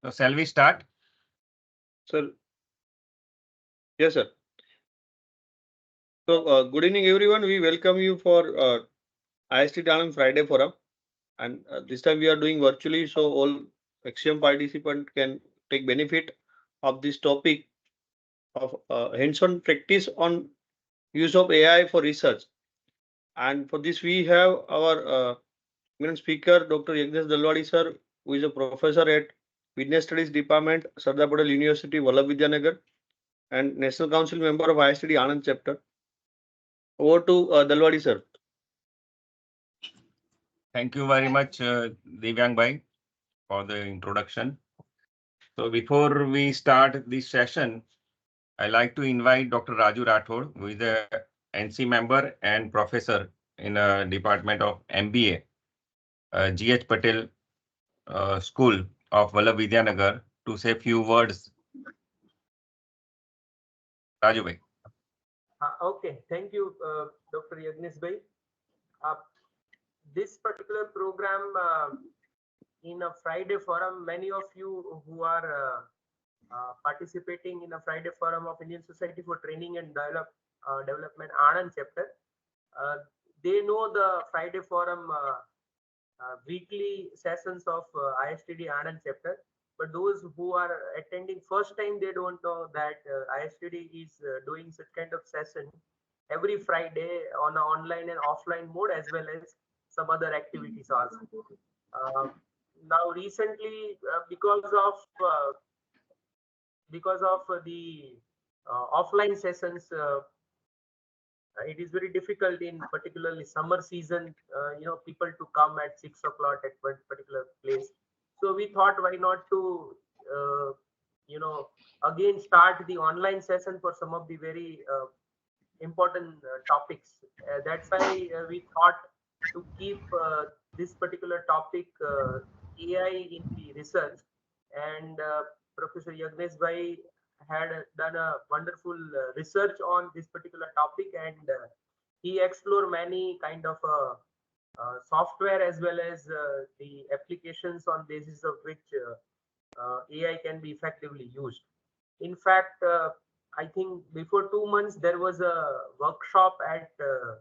So shall we start? Sir, yes, sir. So, good evening, everyone. We welcome you for IST Talent Friday Forum, and this time we are doing virtually, so all XM participant can take benefit of this topic of hands-on practice on use of AI for research. And for this, we have our main speaker, Dr. Yagnesh Dalwadi, sir, who is a professor at Business Studies Department, Sardar Patel University, Vallabh and National Council member of ISTD Anand chapter. Over to Dalwadi, sir. Thank you very much, Divyang Bhai, for the introduction. So before we start this session, I like to invite Dr. Raju Rathod, who is a NC member and professor in a department of MBA, GH Patel School of Vallabh Vidyanagar, to say few words. Raju Bhai. Okay, thank you, Dr. Yagnesh Bhai. Uh, this particular program in a Friday forum, many of you who are participating in a Friday forum of Indian Society for Training and Development Anand chapter, uh, they know the Friday forum weekly sessions of ISTD Anand chapter. But those who are attending first time, they don't know that ISTD is doing such kind of session every Friday on an online and offline mode, as well as some other activities also. Uh, Now recently, because of the offline sessions, it is very difficult in particularly summer season, people to come at 6 o'clock at one particular place. So we thought, why not to uh, you know again start the online session for some of the very important topics. That's why we thought to keep this particular topic, AI in the research. And Professor Yagnesh Bhai had done a wonderful research on this particular topic, and he explored many kind of software, as well as the applications on basis of which AI can be effectively used. In fact, I think before 2 months there was a workshop at the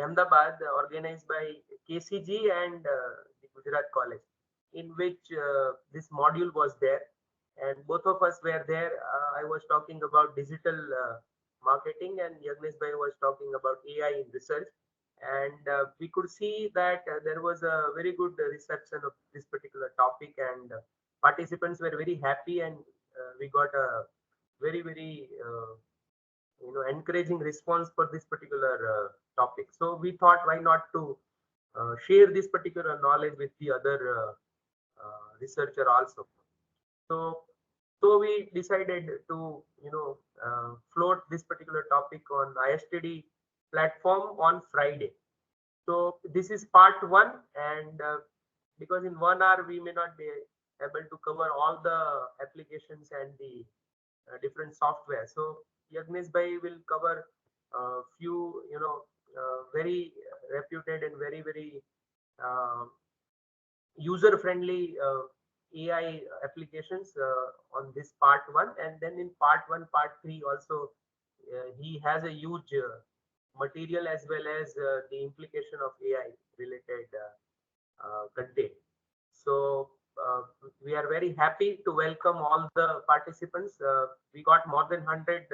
Ahmedabad, organized by KCG and the Gujarat College, in which this module was there, and both of us were there. I was talking about digital marketing, and Yagnesh Bhai was talking about AI in research. And we could see that there was a very good reception of this particular topic, and participants were very happy, and we got a very encouraging response for this particular topic. So we thought, why not to share this particular knowledge with the other researcher also. So so we decided to float this particular topic on ISTD platform on Friday. So this is part one, and because in 1 hour we may not be able to cover all the applications and the different software. So Yagnesh Bhai will cover few, very reputed and very uh, user-friendly AI applications on this part one, and then in part one, part three also, he has a huge material, as well as the implication of AI related content. So we are very happy to welcome all the participants. We got more than 100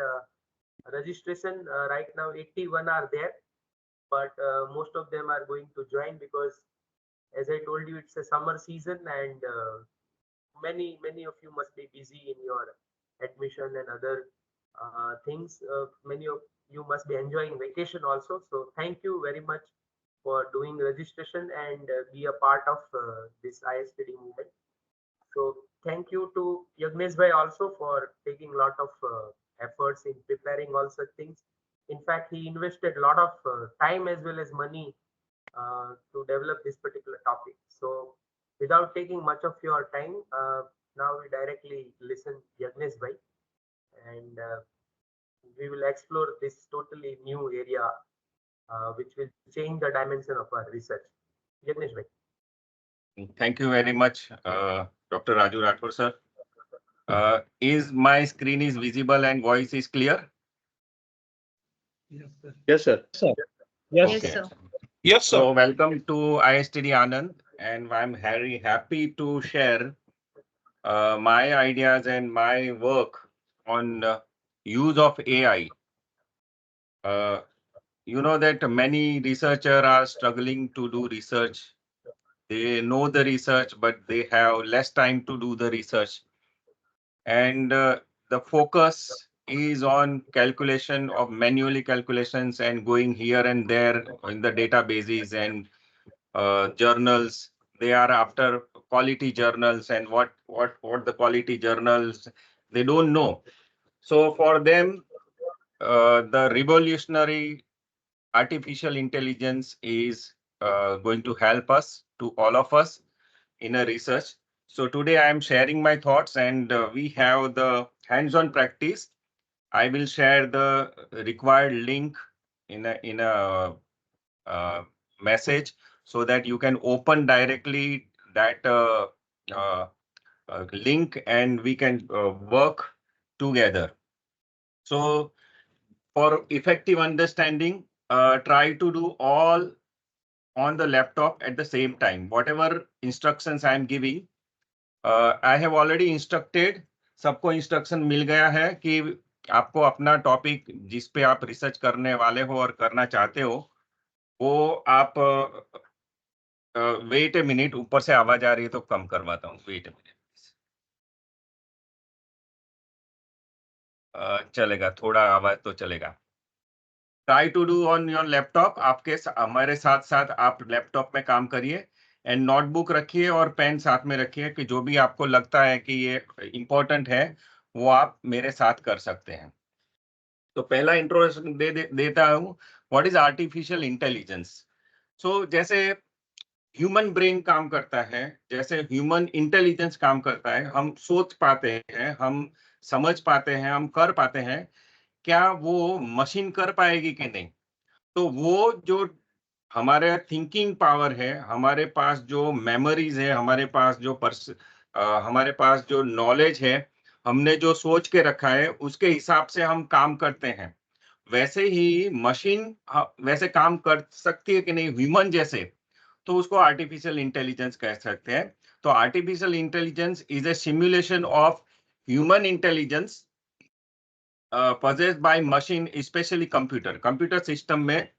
registration. Right now 81 are there, but most of them are going to join, because as I told you, it's a summer season, and many of you must be busy in your admission and other things. Many of you must be enjoying vacation also. So thank you very much for doing registration and be a part of this ISTD movement. So thank you to Yagnesh Bhai also for taking a lot of efforts in preparing all such things. In fact, he invested a lot of time as well as money to develop this particular topic. So without taking much of your time, now we directly listen Yagnesh Bhai, and we will explore this totally new area, which will change the dimension of our research. Yagnesh Bhai. Thank you very much, Dr. Raju Rathod, sir. Is my screen is visible and voice is clear? Yes, sir. Yes, Okay. sir. Yes, sir. So welcome to ISTD Anand, and I'm very happy to share my ideas and my work on use of AI. You know that many researchers are struggling to do research. They know the research, but they have less time to do the research. And the focus is on calculation of manually calculations and going here and there in the databases and journals. They are after quality journals, and what the quality journals, they don't know. So for them, the revolutionary artificial intelligence is going to help us, to all of us, in a research. So today I am sharing my thoughts, and we have the hands-on practice. I will share the required link in a message so that you can open directly that link and we can work together. So for effective understanding, try to do all on the laptop at the same time. Whatever instructions I am giving, I have already instructed. सबको instruction मिल गया है कि आपको अपना topic जिस पे आप research करने वाले हो और करना चाहते हो, वो आप वेट ए मिनट, ऊपर से आवाज आ रही है तो कम करवाता हूँ, वेट ए मिनट। चलेगा, थोड़ा आवाज तो चलेगा। Try to do on your laptop. आपके हमारे साथ साथ आप लैपटॉप में काम करिए, एंड नोटबुक रखिए और पेन साथ में रखिए कि जो भी आपको लगता है कि ये इम्पोर्टेंट है वो आप मेरे साथ कर सकते हैं। तो पहला इंट्रोडक्शन देता हूँ, व्हाट इज आर्टिफिशियल इंटेलिजेंस। सो जैसे ह्यूमन ब्रेन काम करता है, जैसे ह्यूमन इंटेलिजेंस काम करता है, हम सोच पाते हैं, हम समझ पाते हैं, हम कर पाते हैं, क्या वो मशीन कर पाएगी कि नहीं? तो वो जो हमारे थिंकिंग पावर है, हमारे पास जो मेमोरीज है, हमारे पास जो नॉलेज है, हमने जो सोच के रखा है, उसके हिसाब से हम काम करते हैं। वैसे ही मशीन वैसे काम कर सकती है कि नहीं ह्यूमन जैसे, तो उसको आर्टिफिशियल इंटेलिजेंस कह सकते हैं। तो artificial intelligence is a simulation of human intelligence possessed by machine, specially computer system में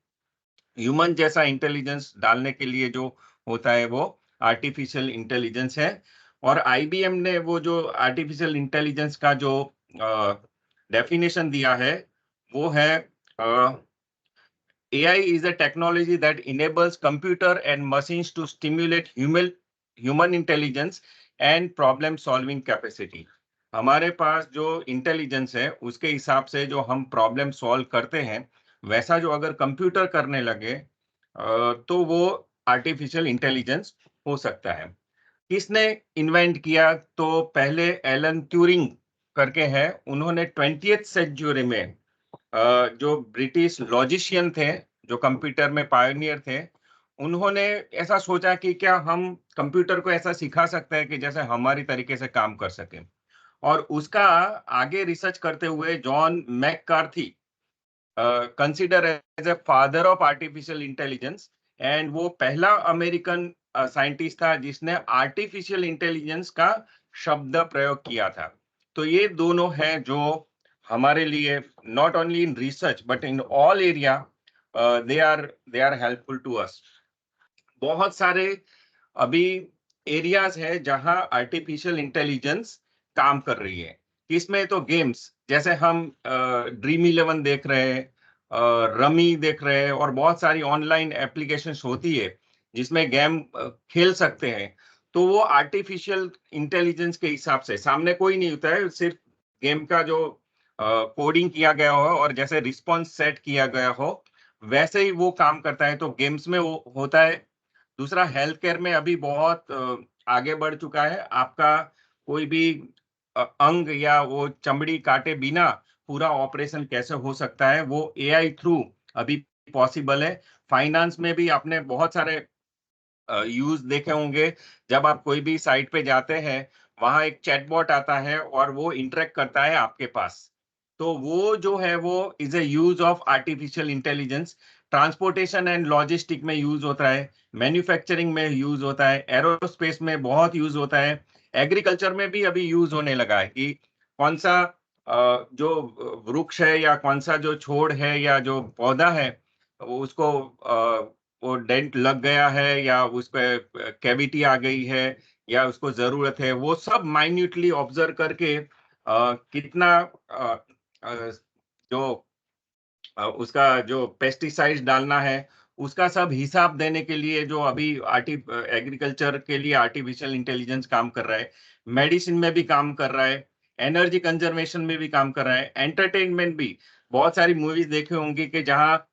ह्यूमन जैसा इंटेलिजेंस डालने के लिए जो होता है वो आर्टिफिशियल इंटेलिजेंस है। और आईबीएम ने वो जो आर्टिफिशियल इंटेलिजेंस का जो डेफिनेशन दिया है वो है AI is a technology that enables computer and machines to stimulate human intelligence and problem solving capacity. हमारे पास जो इंटेलिजेंस है उसके हिसाब से जो हम प्रॉब्लम सॉल्व करते हैं, वैसा जो अगर कंप्यूटर करने लगे तो वो आर्टिफिशियल इंटेलिजेंस हो सकता है। किसने इन्वेंट किया? तो पहले एलन ट्यूरिंग करके है, उन्होंने 20th सेंचुरी में जो ब्रिटिश लॉजिशियन थे, जो कंप्यूटर में पायनियर थे, उन्होंने ऐसा सोचा कि क्या हम कंप्यूटर को ऐसा सिखा सकते हैं कि जैसे हमारी तरीके से काम कर सके। और उसका आगे रिसर्च करते हुए John McCarthy consider as a father of artificial intelligence, and वो पहला अमेरिकन साइंटिस्ट था जिसने आर्टिफिशियल इंटेलिजेंस का शब्द प्रयोग किया था। तो ये दोनों हैं जो हमारे लिए not only in research but in all area they are helpful to us. बहुत सारे अभी एरियाज है जहां आर्टिफिशियल इंटेलिजेंस काम कर रही है। इसमें तो गेम्स, जैसे हम ड्रीम 11 देख रहे हैं, रमी देख रहे हैं, और बहुत सारी ऑनलाइन एप्लीकेशंस होती है जिसमें गेम खेल सकते हैं। तो वो आर्टिफिशियल इंटेलिजेंस के हिसाब से, सामने कोई नहीं होता है, सिर्फ गेम का जो कोडिंग किया गया हो और जैसे रिस्पॉन्स सेट किया गया हो वैसे ही वो काम करता है। तो गेम्स में वो होता है। दूसरा, हेल्थ केयर में अभी बहुत आगे बढ़ चुका है। आपका कोई भी अंग या वो चमड़ी काटे बिना पूरा ऑपरेशन कैसे हो सकता है, वो एआई थ्रू अभी पॉसिबल है। फाइनेंस में भी आपने बहुत सारे यूज देखे होंगे। जब आप कोई भी साइट पे जाते हैं, वहां एक चैटबॉट आता है और वो इंटरेक्ट करता है आपके पास। तो वो जो है वो is a use of artificial intelligence. Transportation and logistic में यूज होता है, मैन्युफैक्चरिंग में यूज होता है, एरोस्पेस में बहुत यूज होता है, एग्रीकल्चर में भी अभी यूज होने लगा है कि कौन सा जो वृक्ष है या कौन सा जो छोड़ है या जो पौधा है, वो उसको वो डेंट लग गया है या उस पर कैविटी आ गई है या उसको जरूरत है, वो सब माइन्यूटली ऑब्जर्व करके कितना जो उसका जो पेस्टिसाइड्स डालना है, उसका सब हिसाब देने के लिए जो अभी एग्रीकल्चर के लिए आर्टिफिशियल इंटेलिजेंस काम कर रहा है, मेडिसिन में भी काम कर रहा है, एनर्जी कंजर्वेशन में भी काम कर रहा है, एंटरटेनमेंट भी। बहुत सारी मूवीज देखे होंगे कि जहाँ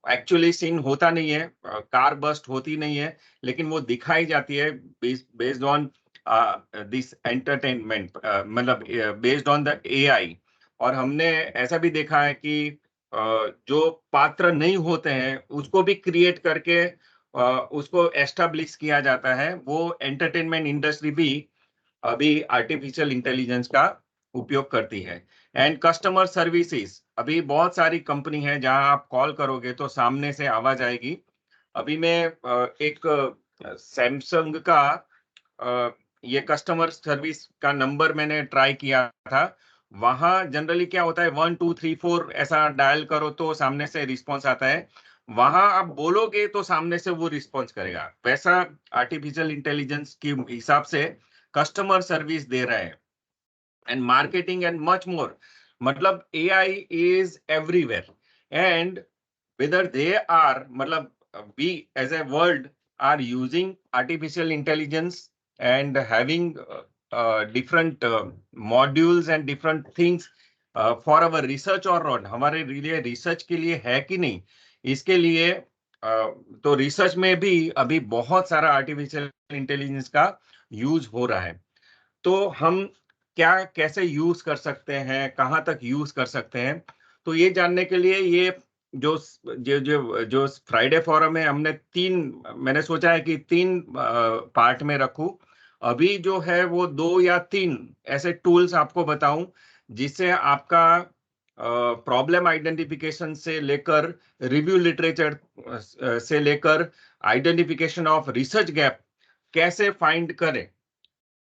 एक्चुअली सीन होता नहीं है, कार बस्ट होती नहीं है, लेकिन वो दिखाई जाती है बेस्ड ऑन दिस एंटरटेनमेंट, मतलब बेस्ड ऑन द एआई। और हमने ऐसा भी देखा है कि जो पात्र नहीं होते हैं उसको भी क्रिएट करके उसको एस्टेब्लिश किया जाता है। वो एंटरटेनमेंट इंडस्ट्री भी अभी आर्टिफिशियल इंटेलिजेंस का उपयोग करती है। एंड कस्टमर सर्विसेज, अभी बहुत सारी कंपनी है जहां आप कॉल करोगे तो सामने से आवाज आएगी। अभी मैं एक सैमसंग का ये कस्टमर सर्विस का नंबर मैंने ट्राई किया था। वहां जनरली क्या होता है, 1 2 3 4 ऐसा डायल करो तो सामने से रिस्पॉन्स आता है। वहां आप बोलोगे तो सामने से वो रिस्पॉन्स करेगा। वैसा आर्टिफिशियल इंटेलिजेंस के हिसाब से कस्टमर सर्विस दे रहे हैं। And marketing and much more, मतलब AI is everywhere. And whether they are, matlab, we as a world are using artificial intelligence and having different modules and different things for our research or not, हमारे लिए research के लिए है कि नहीं, इसके लिए तो रिसर्च में भी अभी बहुत सारा आर्टिफिशियल इंटेलिजेंस का यूज हो रहा है। तो हम क्या कैसे यूज कर सकते हैं, कहाँ तक यूज कर सकते हैं, तो ये जानने के लिए ये जो जो जो जो फ्राइडे फोरम है, मैंने सोचा है कि 3 पार्ट में रखूं। अभी जो है वो 2 या 3 ऐसे टूल्स आपको बताऊं जिससे आपका प्रॉब्लम आइडेंटिफिकेशन से लेकर रिव्यू लिटरेचर से लेकर आइडेंटिफिकेशन ऑफ रिसर्च गैप कैसे फाइंड करें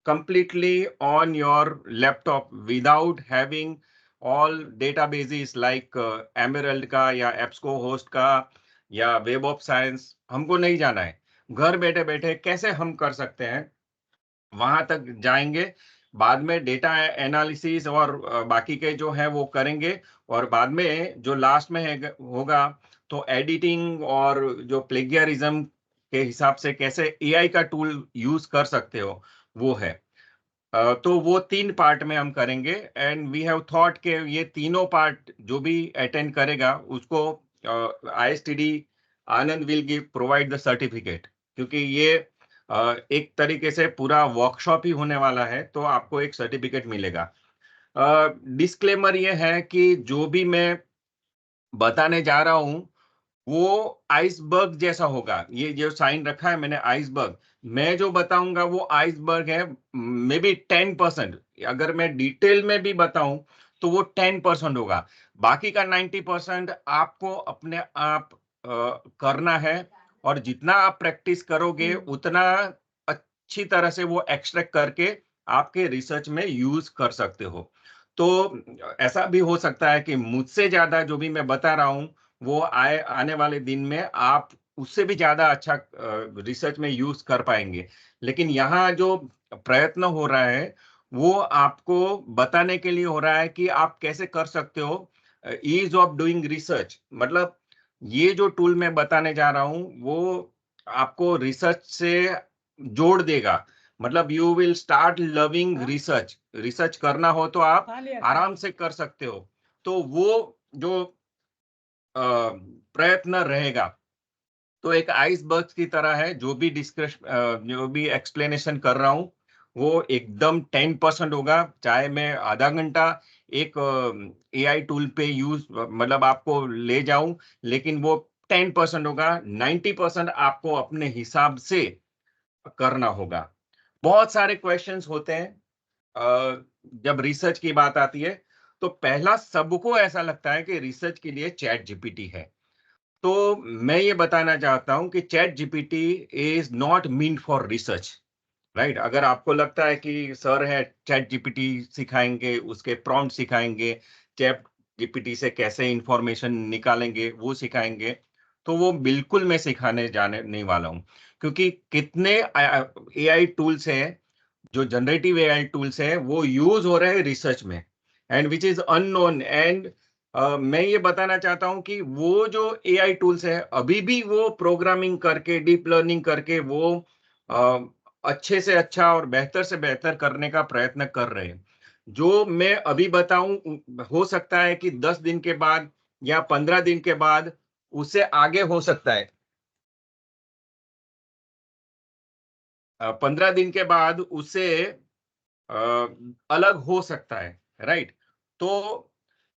completely on your laptop without having all databases like Emerald का या EBSCO host का या Web of Science, हमको नहीं जाना है। घर बैठे बैठे कैसे हम कर सकते हैं, वहां तक जाएंगे। बाद में डेटा एनालिसिस और बाकी के जो है वो करेंगे। और बाद में जो लास्ट में होगा तो एडिटिंग और जो प्लेगियरिज्म के हिसाब से कैसे एआई का टूल यूज कर सकते हो, वो है। तो वो 3 पार्ट में हम करेंगे। एंड वी हैव थॉट के ये तीनों पार्ट जो भी अटेंड करेगा उसको ISTD Anand will give provide the certificate, क्योंकि ये एक तरीके से पूरा वर्कशॉप ही होने वाला है, तो आपको एक सर्टिफिकेट मिलेगा। डिस्क्लेमर ये है कि जो भी मैं बताने जा रहा हूं वो आइसबर्ग जैसा होगा। ये जो साइन रखा है मैंने आइसबर्ग, मैं जो बताऊंगा वो आइसबर्ग है, मे बी 10%। अगर मैं डिटेल में भी बताऊं तो वो 10% होगा। बाकी का 90% आपको अपने आप करना है। और जितना आप प्रैक्टिस करोगे उतना अच्छी तरह से वो एक्सट्रैक्ट करके आपके रिसर्च में यूज कर सकते हो। तो ऐसा भी हो सकता है कि मुझसे ज्यादा जो भी मैं बता रहा हूं वो आने वाले दिन में आप उससे भी ज्यादा अच्छा रिसर्च में यूज कर पाएंगे। लेकिन यहाँ जो प्रयत्न हो रहा है वो आपको बताने के लिए हो रहा है कि आप कैसे कर सकते हो ईज ऑफ डूइंग रिसर्च। मतलब ये जो टूल मैं बताने जा रहा हूँ वो आपको रिसर्च से जोड़ देगा। मतलब you will start loving research. Research करना हो तो आप आराम से कर सकते हो। तो वो जो प्रयत्न रहेगा तो एक आइसबर्ग की तरह है। जो भी एक्सप्लेनेशन कर रहा हूं वो एकदम 10% होगा। चाहे मैं आधा घंटा एक एआई टूल पे यूज मतलब आपको ले जाऊं, लेकिन वो 10% होगा, 90% आपको अपने हिसाब से करना होगा। बहुत सारे क्वेश्चंस होते हैं जब रिसर्च की बात आती है, तो पहला सबको ऐसा लगता है कि रिसर्च के लिए चैट जीपीटी है। तो मैं ये बताना चाहता हूं कि chat GPT is not mean for research, right? अगर आपको लगता है कि सर है चैट जीपीटी सिखाएंगे, उसके प्रॉम्प्ट सिखाएंगे, चैट जीपीटी से कैसे इंफॉर्मेशन निकालेंगे वो सिखाएंगे, तो वो बिल्कुल मैं सिखाने जाने नहीं वाला हूं, क्योंकि कितने एआई टूल्स हैं, जो जनरेटिव एआई टूल्स हैं, वो यूज हो रहे हैं रिसर्च में, and which is unknown. And मैं ये बताना चाहता हूं कि वो जो एआई टूल्स है, अभी भी वो प्रोग्रामिंग करके, डीप लर्निंग करके वो अच्छे से अच्छा और बेहतर से बेहतर करने का प्रयत्न कर रहे हैं। जो मैं अभी बताऊं, हो सकता है कि 10 दिन के बाद या 15 दिन के बाद उससे आगे हो सकता है। 15 दिन के बाद उससे अलग हो सकता है, राइट? तो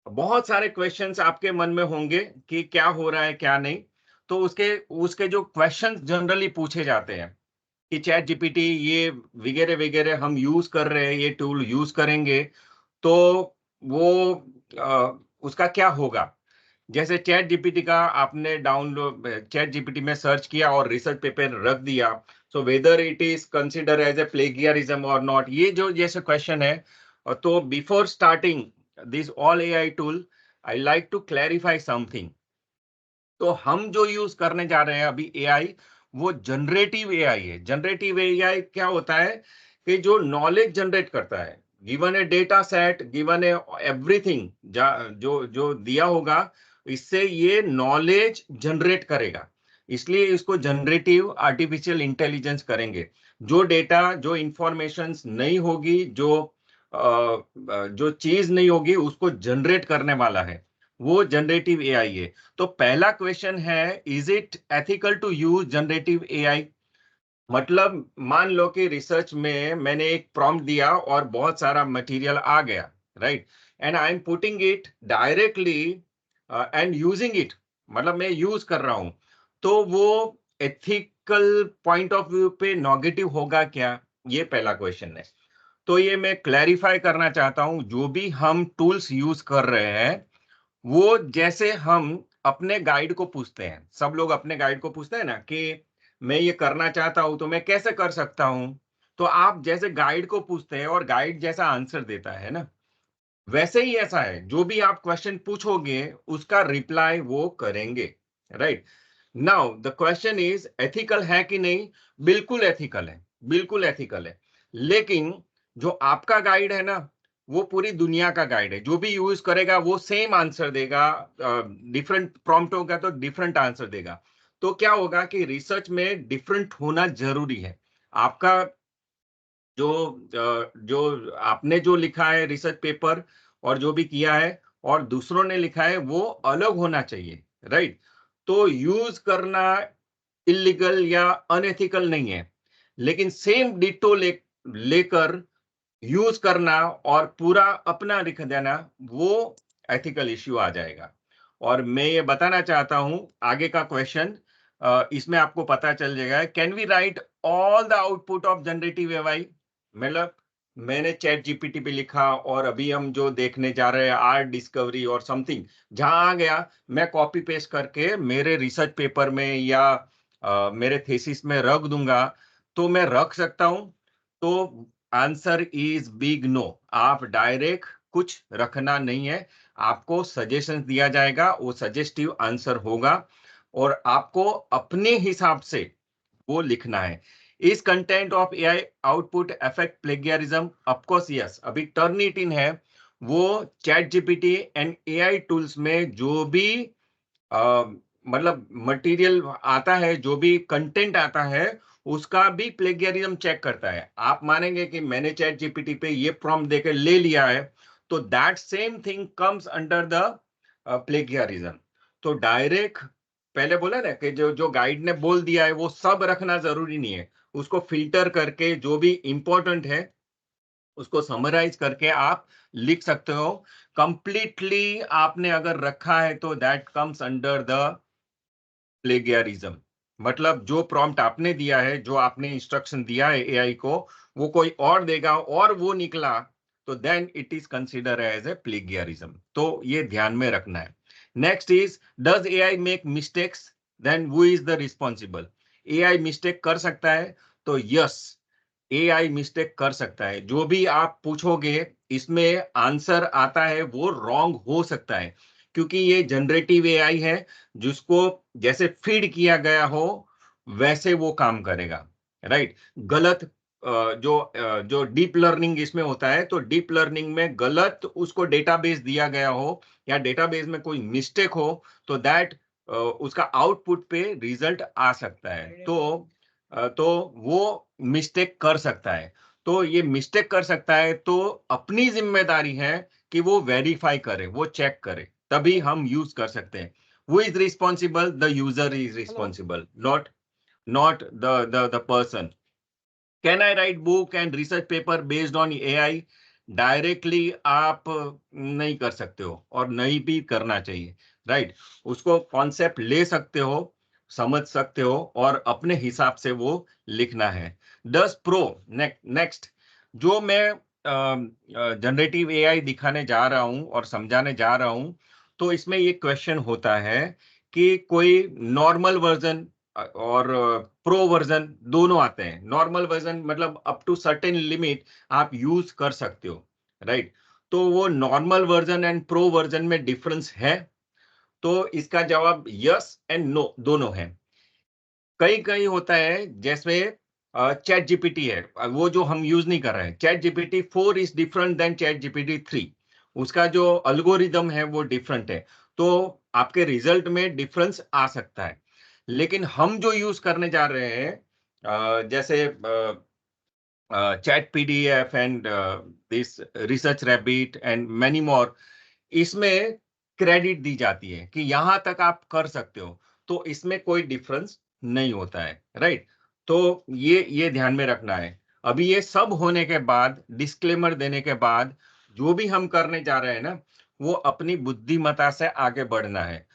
बहुत सारे क्वेश्चंस आपके मन में होंगे कि क्या हो रहा है क्या नहीं। तो उसके उसके जो क्वेश्चंस जनरली पूछे जाते हैं कि चैट जीपीटी ये वगैरह वगैरह हम यूज कर रहे हैं, ये टूल यूज करेंगे तो वो उसका क्या होगा। जैसे चैट जीपीटी का आपने डाउनलोड, चैट जीपीटी में सर्च किया और रिसर्च पेपर रख दिया, so whether it is consider as a plagiarism और नॉट, ये जो जैसे क्वेश्चन है। तो before starting this all AI tool, I like to clarify something. तो हम जो यूज करने जा रहे हैं अभी एआई, वो जनरेटिव एआई है। जनरेटिव एआई क्या होता है कि जो नॉलेज जनरेट करता है, गिवन ए डेटा सेट, गिवन ए एवरीथिंग, जो जो दिया होगा, इससे ये नॉलेज जनरेट करेगा। इसलिए इसको जनरेटिव आर्टिफिशियल इंटेलिजेंस करेंगे। जो डेटा, जो इंफॉर्मेशन नहीं होगी, जो चीज नहीं होगी, उसको जनरेट करने वाला है, वो जनरेटिव एआई है। तो पहला क्वेश्चन है, is it ethical to use generative AI? मतलब मान लो कि रिसर्च में मैंने एक प्रॉम्प्ट दिया और बहुत सारा मटेरियल आ गया, right? And I am putting it directly and using it, मतलब मैं यूज कर रहा हूं, तो वो एथिकल पॉइंट ऑफ व्यू पे नेगेटिव होगा क्या? ये पहला क्वेश्चन है। तो ये मैं क्लैरिफाई करना चाहता हूं, जो भी हम टूल्स यूज कर रहे हैं, वो जैसे हम अपने गाइड को पूछते हैं, सब लोग अपने गाइड को पूछते हैं ना कि मैं ये करना चाहता हूं तो मैं कैसे कर सकता हूं। तो आप जैसे गाइड को पूछते हैं और गाइड जैसा आंसर देता है ना, वैसे ही ऐसा है, जो भी आप क्वेश्चन पूछोगे उसका रिप्लाई वो करेंगे, right? Now the question is, ethical है कि नहीं? बिल्कुल एथिकल है, बिल्कुल एथिकल है। लेकिन जो आपका गाइड है ना, वो पूरी दुनिया का गाइड है, जो भी यूज करेगा वो सेम आंसर देगा। डिफरेंट प्रॉम्प्ट होगा तो डिफरेंट आंसर देगा। तो क्या होगा कि रिसर्च में डिफरेंट होना जरूरी है। आपका जो आपने जो लिखा है रिसर्च पेपर और जो भी किया है और दूसरों ने लिखा है, वो अलग होना चाहिए, राइट? तो यूज करना इलीगल या अनएथिकल नहीं है, लेकिन सेम डिटो लेकर यूज करना और पूरा अपना लिख देना, वो एथिकल इश्यू आ जाएगा। और मैं ये बताना चाहता हूं, आगे का क्वेश्चन, इसमें आपको पता चल जाएगा, can we write all the output of generative AI? मतलब मैंने चैट जीपीटी पे लिखा और अभी हम जो देखने जा रहे हैं आर्ट डिस्कवरी और समथिंग, जहां आ गया मैं कॉपी पेस्ट करके मेरे रिसर्च पेपर में या मेरे थीसिस में रख दूंगा, तो मैं रख सकता हूं? तो आंसर इज बिग नो। आप डायरेक्ट कुछ रखना नहीं है, आपको सजेशन दिया जाएगा, वो सजेस्टिव आंसर होगा और आपको अपने हिसाब से वो लिखना है। इस content of AI output affect plagiarism? Of course yes. अभी टर्निटिन है, वो chat GPT and AI tools में जो भी मतलब मटेरियल आता है, जो भी कंटेंट आता है, उसका भी प्लेगियरिज्म चेक करता है। आप मानेंगे कि मैंने चैट जीपीटी पे ये प्रॉम्प्ट देकर ले लिया है, तो that same thing comes under the plagiarism. तो डायरेक्ट, पहले बोला ना कि जो जो गाइड ने बोल दिया है वो सब रखना जरूरी नहीं है, उसको फिल्टर करके जो भी इंपॉर्टेंट है उसको समराइज करके आप लिख सकते हो। कंप्लीटली आपने अगर रखा है तो that comes under the plagiarism. मतलब जो प्रॉम्प्ट आपने दिया है, जो आपने इंस्ट्रक्शन दिया है एआई को, वो कोई और देगा और वो निकला, तो then it is consider as a plagiarism. तो ये ध्यान में रखना है। Next is, does AI make mistakes, then who is the responsible. AI mistake कर सकता है, तो यस, एआई मिस्टेक कर सकता है। जो भी आप पूछोगे इसमें आंसर आता है वो रॉन्ग हो सकता है, क्योंकि ये जनरेटिव एआई है, जिसको जैसे फीड किया गया हो वैसे वो काम करेगा, राइट। गलत जो डीप लर्निंग इसमें होता है, तो डीप लर्निंग में गलत उसको डेटाबेस दिया गया हो या डेटाबेस में कोई मिस्टेक हो, तो दैट उसका आउटपुट पे रिजल्ट आ सकता है। तो वो मिस्टेक कर सकता है। तो ये मिस्टेक कर सकता है, तो अपनी जिम्मेदारी है कि वो वेरीफाई करे, वो चेक करे, तभी हम यूज कर सकते हैं। Who is responsible? The user is responsible, not the person. Can I write book and research paper based on AI? Directly आप नहीं कर सकते हो और नहीं भी करना चाहिए, राइट। उसको कॉन्सेप्ट ले सकते हो, समझ सकते हो और अपने हिसाब से वो लिखना है। डस प्रो, नेक्स्ट, जो मैं जनरेटिव एआई दिखाने जा रहा हूं और समझाने जा रहा हूं, तो इसमें ये क्वेश्चन होता है कि कोई नॉर्मल वर्जन और प्रो वर्जन दोनों आते हैं। नॉर्मल वर्जन मतलब अप टू सर्टेन लिमिट आप यूज कर सकते हो, राइट। तो वो normal version and pro version में डिफरेंस है, तो इसका जवाब यस एंड नो दोनों है। कई कई होता है, जैसे चैट जीपीटी है, वो जो हम यूज नहीं कर रहे हैं। Chat GPT 4 is different than chat GPT 3। उसका जो अल्गोरिदम है वो डिफरेंट है, तो आपके रिजल्ट में डिफरेंस आ सकता है। लेकिन हम जो यूज करने जा रहे हैं, जैसे chat PDF and this Research rabbit and many more, इसमें क्रेडिट दी जाती है कि यहां तक आप कर सकते हो, तो इसमें कोई डिफरेंस नहीं होता है, राइट। तो ये ध्यान में रखना है। अभी ये सब होने के बाद, डिस्क्लेमर देने के बाद, जो भी हम करने जा रहे हैं ना, वो अपनी बुद्धिमत्ता से आगे बढ़ना है।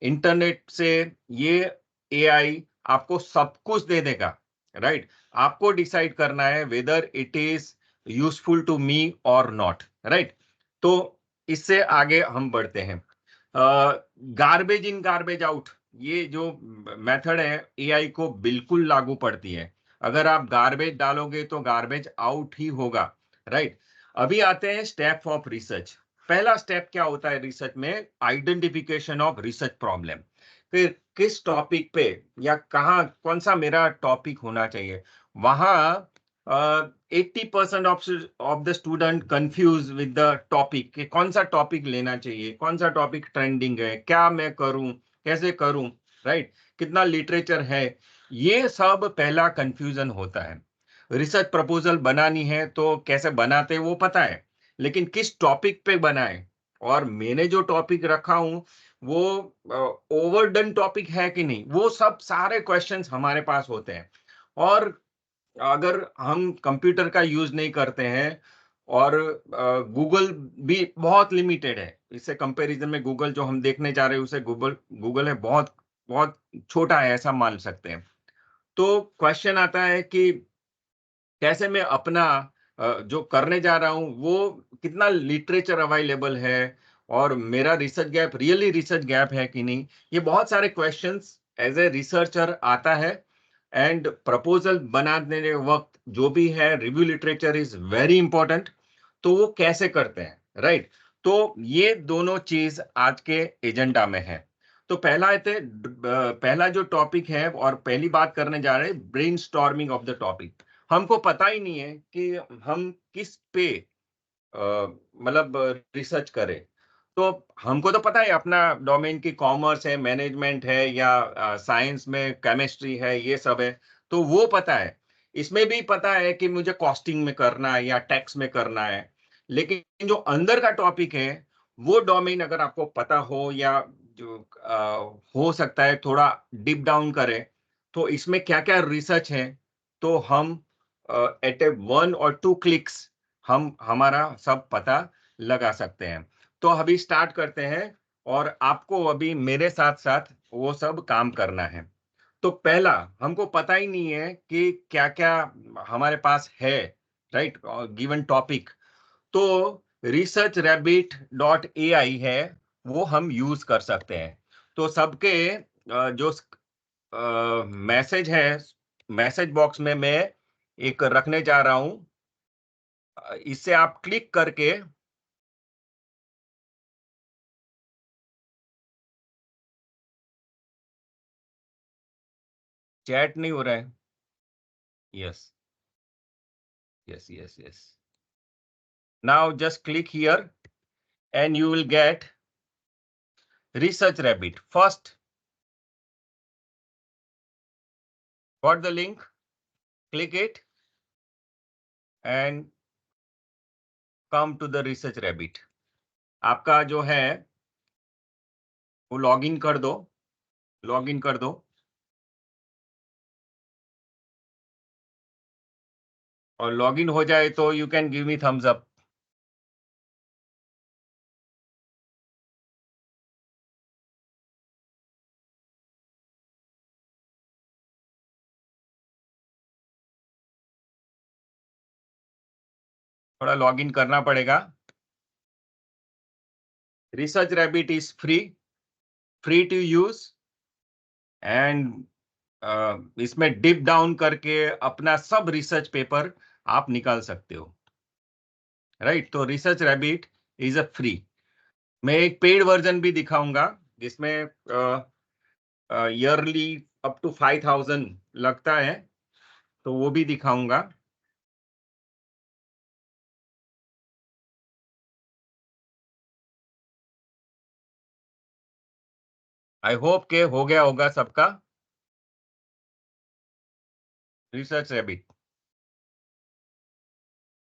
इंटरनेट से ये एआई आपको सब कुछ दे देगा, राइट। आपको डिसाइड करना है whether it is useful to me और नॉट, राइट। तो इससे आगे हम बढ़ते हैं। गार्बेज इन गार्बेज आउट, ये जो मेथड है एआई को बिल्कुल लागू पड़ती है। अगर आप गार्बेज डालोगे तो गार्बेज आउट ही होगा, राइट। अभी आते हैं स्टेप ऑफ रिसर्च। पहला स्टेप क्या होता है रिसर्च में? Identification of research problem. फिर किस टॉपिक पे या कहाँ, कौन सा मेरा टॉपिक होना चाहिए, वहां 80% of the student confuse with the topic कि कौन सा टॉपिक लेना चाहिए, कौन सा टॉपिक ट्रेंडिंग है, क्या मैं करूं, कैसे करूं, राइट, कितना लिटरेचर है। ये सब पहला कंफ्यूजन होता है। रिसर्च प्रपोजल बनानी है तो कैसे बनाते वो पता है, लेकिन किस टॉपिक पे बनाए, और मैंने जो टॉपिक रखा हूं वो ओवरडन टॉपिक है कि नहीं, वो सब सारे क्वेश्चंस हमारे पास होते हैं। और अगर हम कंप्यूटर का यूज नहीं करते हैं, और गूगल भी बहुत लिमिटेड है, इससे कंपैरिजन में गूगल जो हम देखने जा रहे हैं उसे गूगल गूगल है बहुत बहुत छोटा है, ऐसा मान सकते हैं। तो क्वेश्चन आता है कि कैसे मैं अपना जो करने जा रहा हूं वो कितना लिटरेचर अवेलेबल है, और मेरा research gap really research gap है कि नहीं। ये बहुत सारे क्वेश्चंस एज ए रिसर्चर आता है। एंड प्रपोजल बनाने वक्त जो भी है, review literature is very important. तो वो कैसे करते हैं, राइट। तो ये दोनों चीज आज के एजेंडा में है। तो पहला जो टॉपिक है और पहली बात करने जा रहे हैं, ब्रेनस्टॉर्मिंग ऑफ द टॉपिक। हमको पता ही नहीं है कि हम किस पे मतलब रिसर्च करें। तो हमको तो पता है अपना डोमेन की कॉमर्स है, मैनेजमेंट है, या साइंस में केमिस्ट्री है, ये सब है, तो वो पता है। इसमें भी पता है कि मुझे कॉस्टिंग में करना है या टैक्स में करना है। लेकिन जो अंदर का टॉपिक है, वो डोमेन अगर आपको पता हो, या जो हो सकता है थोड़ा डीप डाउन करें, तो इसमें क्या क्या रिसर्च है, तो हम एट ए 1 और 2 क्लिक्स हम हमारा सब पता लगा सकते हैं। तो अभी स्टार्ट करते हैं और आपको अभी मेरे साथ साथ वो सब काम करना है। तो पहला, हमको पता ही नहीं है कि क्या क्या हमारे पास है, राइट, गिवन टॉपिक। तो researchrabbit.ai है, वो हम यूज कर सकते हैं। तो सबके जो मैसेज है, मैसेज बॉक्स में मैं एक रखने जा रहा हूं। इससे आप क्लिक करके चैट नहीं हो रहा है। Yes yes yes yes, now just click here and you will get Research Rabbit. First, got the link, click it and come to the Research Rabbit. आपका जो है वो लॉगिन कर दो, लॉगिन कर दो। और लॉगिन हो जाए तो you can give me thumbs up. थोड़ा लॉगिन करना पड़ेगा। Research rabbit is free, free to use and इसमें डिप डाउन करके अपना सब रिसर्च पेपर आप निकाल सकते हो, राइट। तो research rabbit is a free. मैं एक पेड वर्जन भी दिखाऊंगा जिसमें ईयरली अप टू 5000 लगता है, तो वो भी दिखाऊंगा। आई होप के हो गया होगा सबका रिसर्च रैबिट।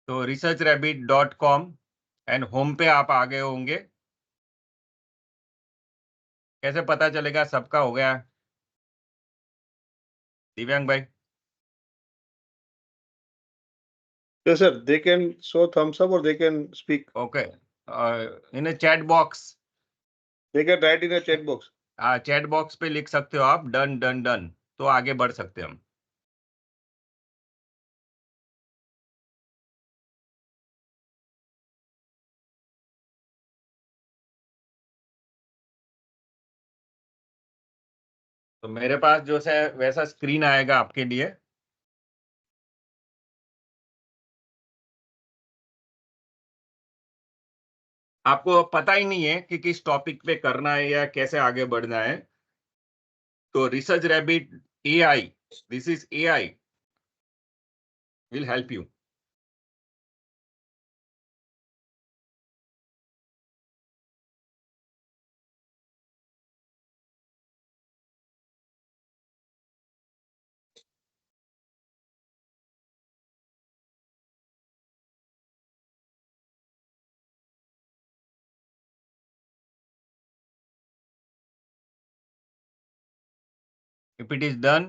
तो researchrabbit.com एंड होम पे आप आ गए होंगे। कैसे पता चलेगा सबका हो गया, दिव्यांग भाई? Yes, sir. They can show thumbs up or they can speak. Okay, in a chat box, They can write in a chat box. Chat box पे लिख सकते हो आप डन डन डन, तो आगे बढ़ सकते हैं हम। तो मेरे पास जो है वैसा स्क्रीन आएगा आपके लिए। आपको पता ही नहीं है कि किस टॉपिक पे करना है या कैसे आगे बढ़ना है, तो research rabbit AI, this is AI, will help you. If it is done,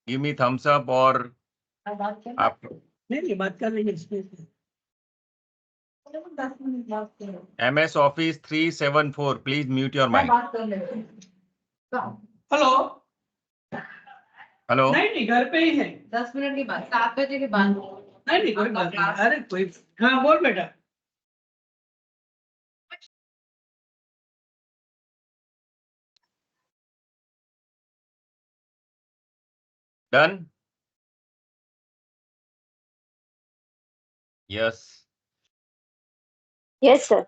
give me thumbs up. और आप नहीं बात कर रही है इसमें। MS Office 374, please mute your mic. बात कर लेते हैं। हेलो। हेलो, नहीं घर पे ही है। 10 मिनट की बात, 7 बजे के बाद। नहीं कोई बात नहीं। अरे कोई, हाँ बोल बेटा। Done? Yes Yes, sir.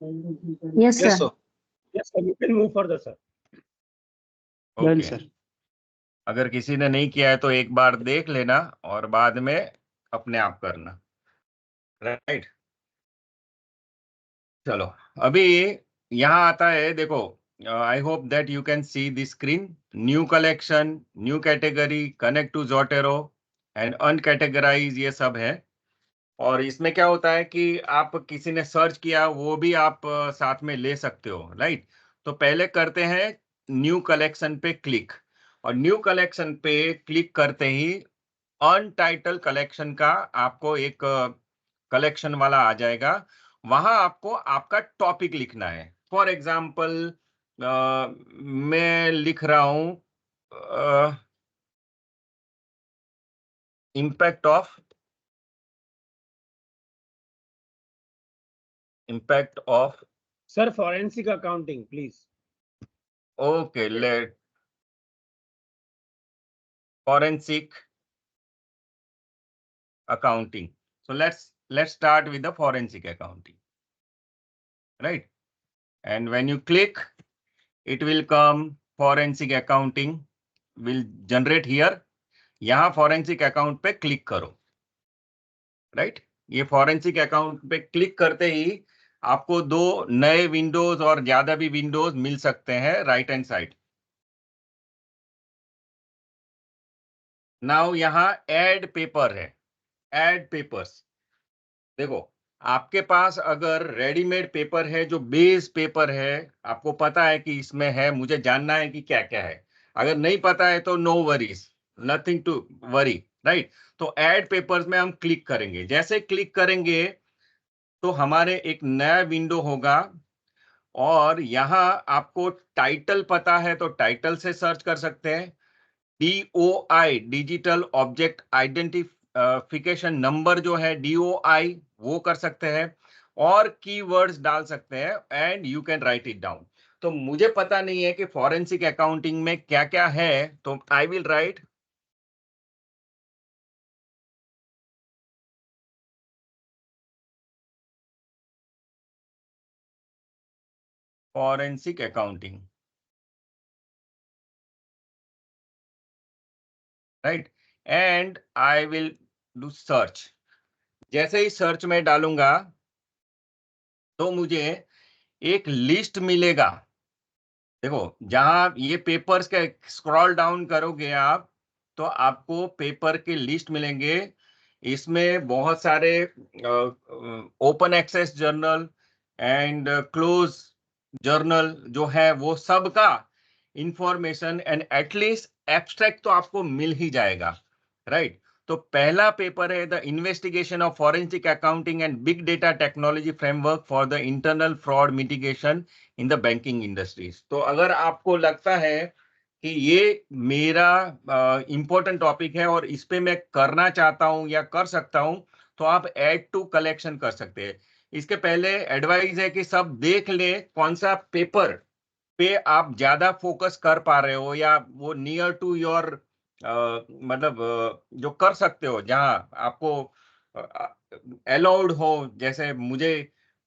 Yes, Yes, sir. sir. Yes, sir. You can move further, sir. Done, okay. sir. अगर किसी ने नहीं किया है तो एक बार देख लेना और बाद में अपने आप करना, राइट। चलो, अभी यहाँ आता है, देखो, I hope that you can see the screen. New collection, new category, connect to Zotero and uncategorize, ये सब है। और इसमें क्या होता है कि आप किसी ने सर्च किया वो भी आप साथ में ले सकते हो, राइट। तो पहले करते हैं न्यू कलेक्शन पे क्लिक, और न्यू कलेक्शन पे क्लिक करते ही अनटाइटल कलेक्शन का आपको एक कलेक्शन वाला आ जाएगा। वहां आपको आपका टॉपिक लिखना है। फॉर एग्जाम्पल मैं लिख रहा हूं impact of Sir, forensic accounting, please. okay, let forensic accounting. So let's start with the forensic accounting, right? And when you click, it will come forensic accounting will generate here. यहाँ forensic account पे click करो, right? ये forensic account पे click करते ही आपको दो नए Windows और ज्यादा भी विंडोज मिल सकते हैं राइट हैंड साइड। नाउ यहाँ ऐड पेपर है, ऐड पेपर्स। देखो आपके पास अगर रेडीमेड पेपर है, जो बेस पेपर है, आपको पता है कि इसमें है, मुझे जानना है कि क्या क्या है। अगर नहीं पता है तो no worries, nothing to worry, right? तो ऐड पेपर्स में हम क्लिक करेंगे। जैसे क्लिक करेंगे तो हमारे एक नया विंडो होगा और यहाँ आपको टाइटल पता है तो टाइटल से सर्च कर सकते हैं। DOI digital object identification number जो है DOI वो कर सकते हैं और कीवर्ड्स डाल सकते हैं and you can right it down. तो मुझे पता नहीं है कि फॉरेंसिक अकाउंटिंग में क्या क्या है, तो I will write forensic accounting, right? And I will do search. जैसे ही सर्च में डालूंगा तो मुझे एक लिस्ट मिलेगा। देखो जहां ये पेपर्स के स्क्रॉल डाउन करोगे आप तो आपको पेपर के लिस्ट मिलेंगे। इसमें बहुत सारे open access journal and close journal जो है वो सब का इंफॉर्मेशन एंड एटलीस्ट एब्स्ट्रैक्ट तो आपको मिल ही जाएगा, राइट? तो पहला पेपर है the investigation of forensic accounting and big data technology framework for the internal fraud mitigation in the banking industries. तो अगर आपको लगता है कि ये मेरा इंपॉर्टेंट टॉपिक है और इस पे मैं करना चाहता हूं या कर सकता हूं, तो आप ऐड टू कलेक्शन कर सकते हैं। इसके पहले एडवाइस है कि सब देख ले कौन सा पेपर पे आप ज्यादा फोकस कर पा रहे हो या वो नियर टू योर मतलब जो कर सकते हो, जहां आपको अलाउड हो। जैसे मुझे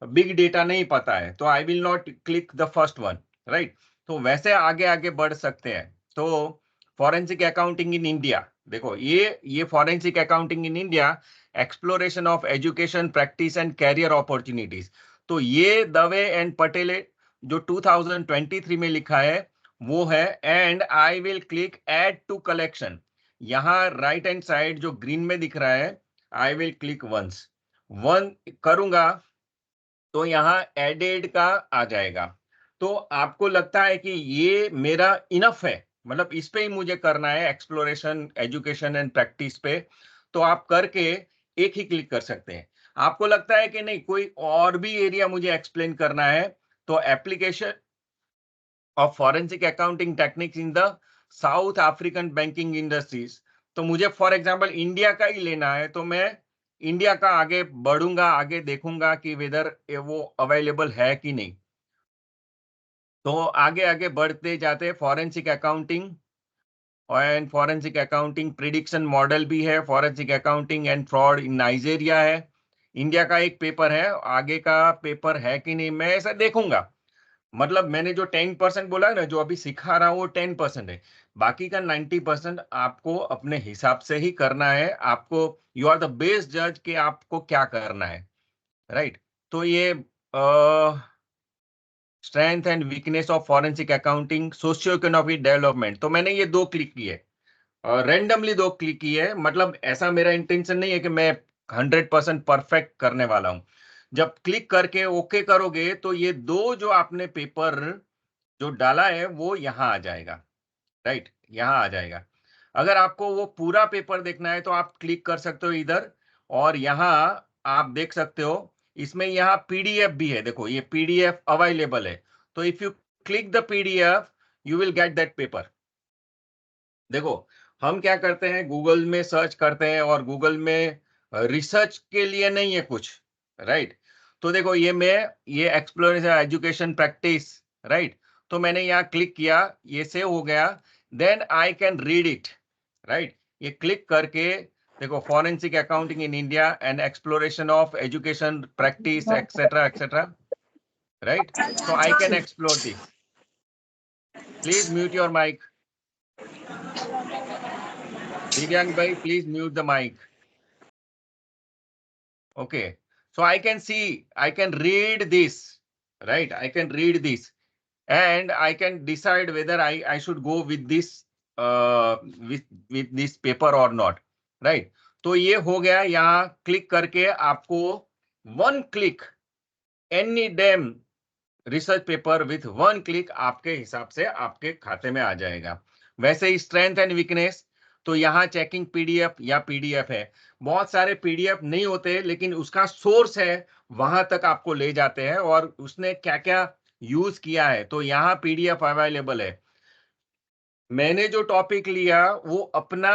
बिग डेटा नहीं पता है तो I will not click the first one, right? तो वैसे आगे आगे बढ़ सकते हैं। तो फॉरेंसिक अकाउंटिंग इन इंडिया, देखो ये forensic accounting in India exploration of education practice and career opportunities. तो ये दवे एंड पटेल जो 2023 में लिखा है वो है। And I will click add to collection. यहाँ राइट हैंड साइड जो ग्रीन में दिख रहा है, I will click once. One करूंगा तो यहाँ एडेड का आ जाएगा। तो आपको लगता है कि ये मेरा इनफ है, मतलब इस पे ही मुझे करना है एक्सप्लोरेशन एजुकेशन एंड प्रैक्टिस पे, तो आप करके एक ही क्लिक कर सकते हैं। आपको लगता है कि नहीं कोई और भी एरिया मुझे एक्सप्लेन करना है, तो application of forensic accounting techniques in the south African banking industries, तो मुझे फॉर एग्जांपल इंडिया का ही लेना है, तो मैं इंडिया का आगे बढ़ूंगा, आगे देखूंगा कि वेदर वो अवेलेबल है कि नहीं। तो आगे आगे बढ़ते जाते forensic accounting and forensic accounting prediction model भी है, forensic accounting and fraud in Nigeria है। इंडिया का एक पेपर है, आगे का पेपर है कि नहीं मैं ऐसा देखूंगा। मतलब मैंने जो 10% बोला ना, जो अभी सिखा रहा हूँ वो 10% है, बाकी का 90% आपको अपने हिसाब से ही करना है। आपको यू आर द बेस्ट जज कि आपको क्या करना है, राइट? तो ये strength and weakness of forensic accounting, socio economic development, तो मैंने ये दो क्लिक किए, रेंडमली दो क्लिक किए। मतलब ऐसा मेरा इंटेंशन नहीं है कि मैं 100% परफेक्ट करने वाला हूं। जब क्लिक करके ओके करोगे तो ये दो जो आपने पेपर जो डाला है वो यहाँ आ जाएगा, राइट? यहाँ आ जाएगा। अगर आपको वो पूरा पेपर देखना है तो आप क्लिक कर सकते हो इधर, और यहाँ आप देख सकते हो इसमें यहाँ पीडीएफ भी है, देखो ये पीडीएफ अवेलेबल है। तो if you click the PDF you will get that paper. देखो हम क्या करते हैं, गूगल में सर्च करते हैं और गूगल में रिसर्च के लिए नहीं है कुछ, राइट। तो देखो ये एक्सप्लोरेशन एजुकेशन प्रैक्टिस, राइट। तो मैंने यहाँ क्लिक किया, ये सेव हो गया, then I can read it, right. ये क्लिक करके देखो forensic accounting in India and exploration of education practice etcetera etcetera, right. So I can explore this. Please mute your mic. Divyang bhai, please mute the mic. Okay. So I can see, I can read this, right? I can read this and I can decide whether I should go with this with this paper or not, right? तो ये हो गया, यहाँ click करके आपको one click any damn research paper with one click आपके हिसाब से आपके खाते में आ जाएगा। वैसे ही स्ट्रेंथ एंड वीकनेस, तो यहाँ चेकिंग पीडीएफ या पीडीएफ है, बहुत सारे पीडीएफ नहीं होते लेकिन उसका सोर्स है, वहां तक आपको ले जाते हैं और उसने क्या क्या यूज किया है, तो यहाँ पीडीएफ अवेलेबल है। मैंने जो टॉपिक लिया वो अपना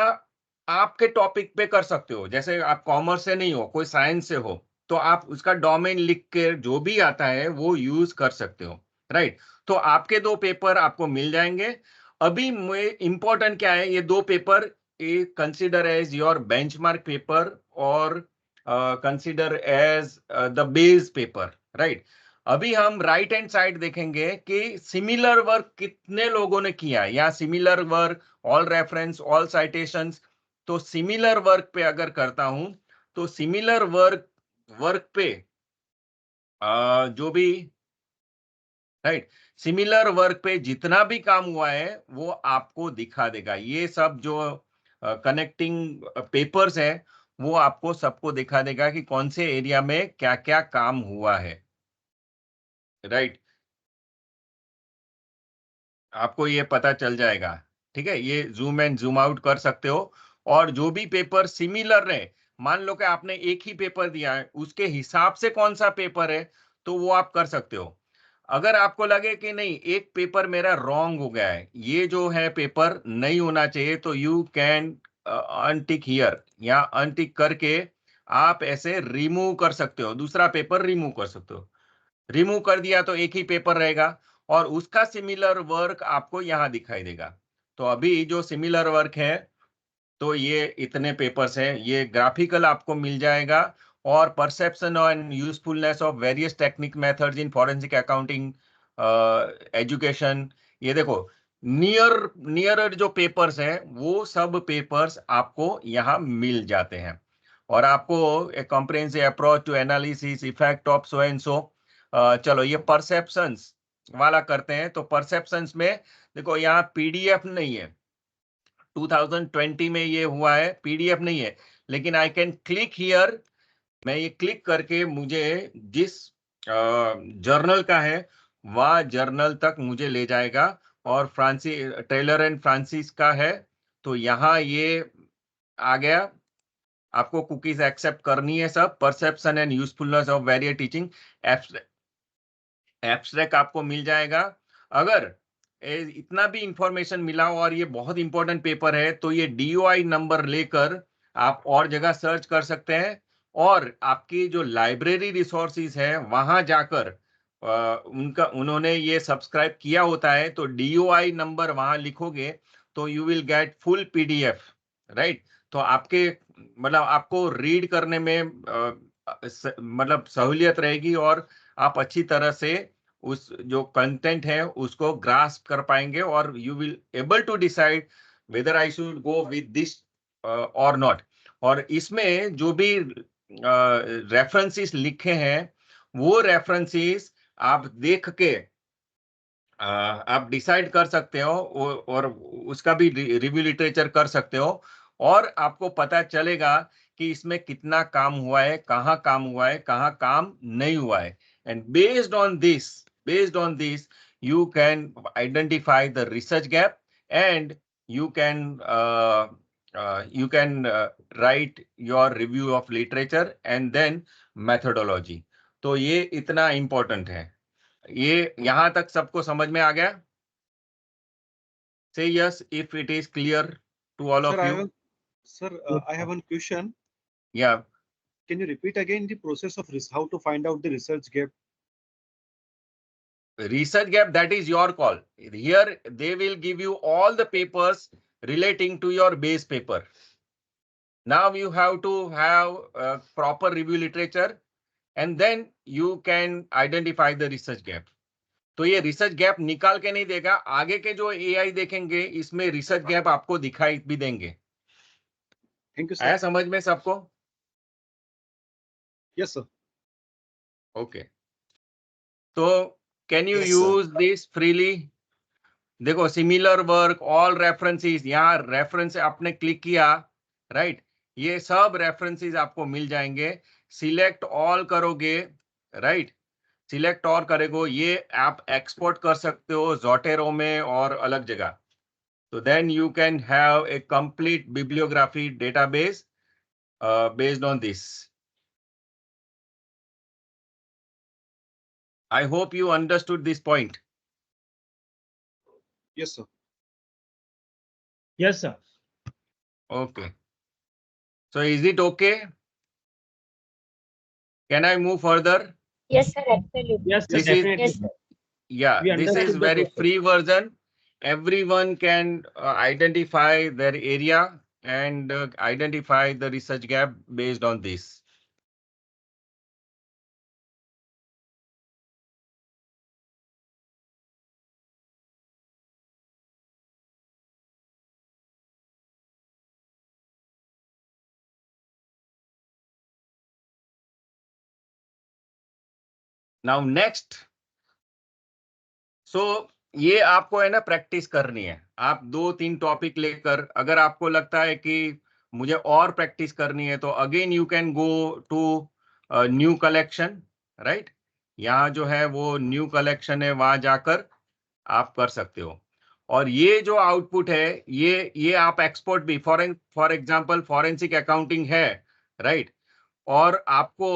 आपके टॉपिक पे कर सकते हो, जैसे आप कॉमर्स से नहीं हो, कोई साइंस से हो, तो आप उसका डोमेन लिख के जो भी आता है वो यूज कर सकते हो, राइट। तो आपके 2 पेपर आपको मिल जाएंगे। अभी इंपॉर्टेंट क्या है, ये 2 paper consider as your benchmark paper और consider as the base paper, right. अभी हम राइट हैंड साइड देखेंगे कि सिमिलर वर्क कितने लोगों ने किया, या similar work, all reference, all citations. तो सिमिलर वर्क पे अगर करता हूं तो सिमिलर वर्क पे जो भी, राइट, सिमिलर वर्क पे जितना भी काम हुआ है वो आपको दिखा देगा। ये सब जो कनेक्टिंग पेपर्स है वो आपको सबको दिखा देगा कि कौन से एरिया में क्या क्या काम हुआ है, राइट। आपको ये पता चल जाएगा, ठीक है। ये जूम एंड जूम आउट कर सकते हो और जो भी पेपर सिमिलर रहे, मान लो कि आपने एक ही पेपर दिया है, उसके हिसाब से कौन सा पेपर है तो वो आप कर सकते हो। अगर आपको लगे कि नहीं एक पेपर मेरा रॉन्ग हो गया है, ये जो है पेपर नहीं होना चाहिए, तो यू कैन अनटिक हियर, या अनटिक करके आप ऐसे रिमूव कर सकते हो, दूसरा पेपर रिमूव कर सकते हो। रिमूव कर दिया तो एक ही पेपर रहेगा और उसका सिमिलर वर्क आपको यहाँ दिखाई देगा। तो अभी जो सिमिलर वर्क है तो ये इतने पेपर्स हैं, ये ग्राफिकल आपको मिल जाएगा, और perception and usefulness of various technique methods in forensic accounting education. ये देखो नियर जो पेपर्स हैं वो सब पेपर्स आपको यहाँ मिल जाते हैं, और आपको एक comprehensive approach to analysis effect of so and so. चलो ये परसेप्शंस वाला करते हैं। तो परसेप्शंस में देखो यहाँ पीडीएफ नहीं है, 2020 में ये हुआ है, पीडीएफ नहीं है, लेकिन आई कैन क्लिक हियर। मैं ये क्लिक करके मुझे जिस जर्नल का है वह जर्नल तक मुझे ले जाएगा, और टेलर एंड फ्रांसिस का है तो यहाँ ये आ गया। आपको कुकीज एक्सेप्ट करनी है सब। Perception and usefulness of various teaching, abstract आपको मिल जाएगा। अगर इतना भी इंफॉर्मेशन मिला और ये बहुत इंपॉर्टेंट पेपर है तो ये DOI नंबर लेकर आप और जगह सर्च कर सकते हैं, और आपकी जो लाइब्रेरी रिसोर्सेज है वहां जाकर उन्होंने ये सब्सक्राइब किया होता है, तो DOI नंबर वहां लिखोगे तो you will get full PDF, right. तो आपके मतलब आपको रीड करने में मतलब सहूलियत रहेगी, और आप अच्छी तरह से उस जो कंटेंट है उसको ग्रास्प कर पाएंगे, और you will able to decide whether I should go with this और नॉट। और इसमें जो भी रेफरेंसेस लिखे हैं वो रेफरेंसेस आप देख के आप डिसाइड कर सकते हो, और उसका भी रिव्यू लिटरेचर कर सकते हो, और आपको पता चलेगा कि इसमें कितना काम हुआ है, कहाँ काम हुआ है, कहाँ काम नहीं हुआ है। And based on this you can identify the research gap, and you can write your review of literature and then methodology. तो ये इतना इम्पोर्टेंट है। ये यहां तक सबको समझ में आ गया? Say yes if it is clear to all of you. Sir, I have one question. Yeah. Can you repeat again the process of how to find out the research gap? Research gap, that is your call. Here they will give you all the papers relating to your base paper. Now you have to have a proper review literature and then you can identify the research gap. तो ये research gap निकाल के नहीं देगा, आगे के जो AI देखेंगे इसमें रिसर्च गैप आपको दिखाई भी देंगे। Thank you, sir. आया समझ में सबको? Yes, sir. ओके, तो can you Yes, sir. Use this freely? देखो सिमिलर वर्क, ऑल रेफरेंसेस, यहाँ रेफरेंस आपने क्लिक किया, राइट, ये सब रेफरेंसेस आपको मिल जाएंगे। सिलेक्ट ऑल करोगे, राइट, सिलेक्ट और करेगो, ये आप एक्सपोर्ट कर सकते हो जोटेरो में और अलग जगह। तो then you can have a complete bibliography database based on this. I hope you understood this point. Yes, sir. Yes, sir. Okay. So is it okay? Can I move further? Yes, sir, absolutely. Yes, sir, This is- definitely. Yes, sir. Yeah, We this understood is the very process. free version. Everyone can identify their area and identify the research gap based on this. Now next, so ये आपको है ना practice करनी है। आप 2-3 topic लेकर, अगर आपको लगता है कि मुझे और प्रैक्टिस करनी है तो again you can go to new collection, right. यहाँ जो है वो न्यू कलेक्शन है, वहां जाकर आप कर सकते हो। और ये जो आउटपुट है ये आप एक्सपोर्ट भी, फॉर एग्जांपल फॉरेंसिक अकाउंटिंग है, राइट, और आपको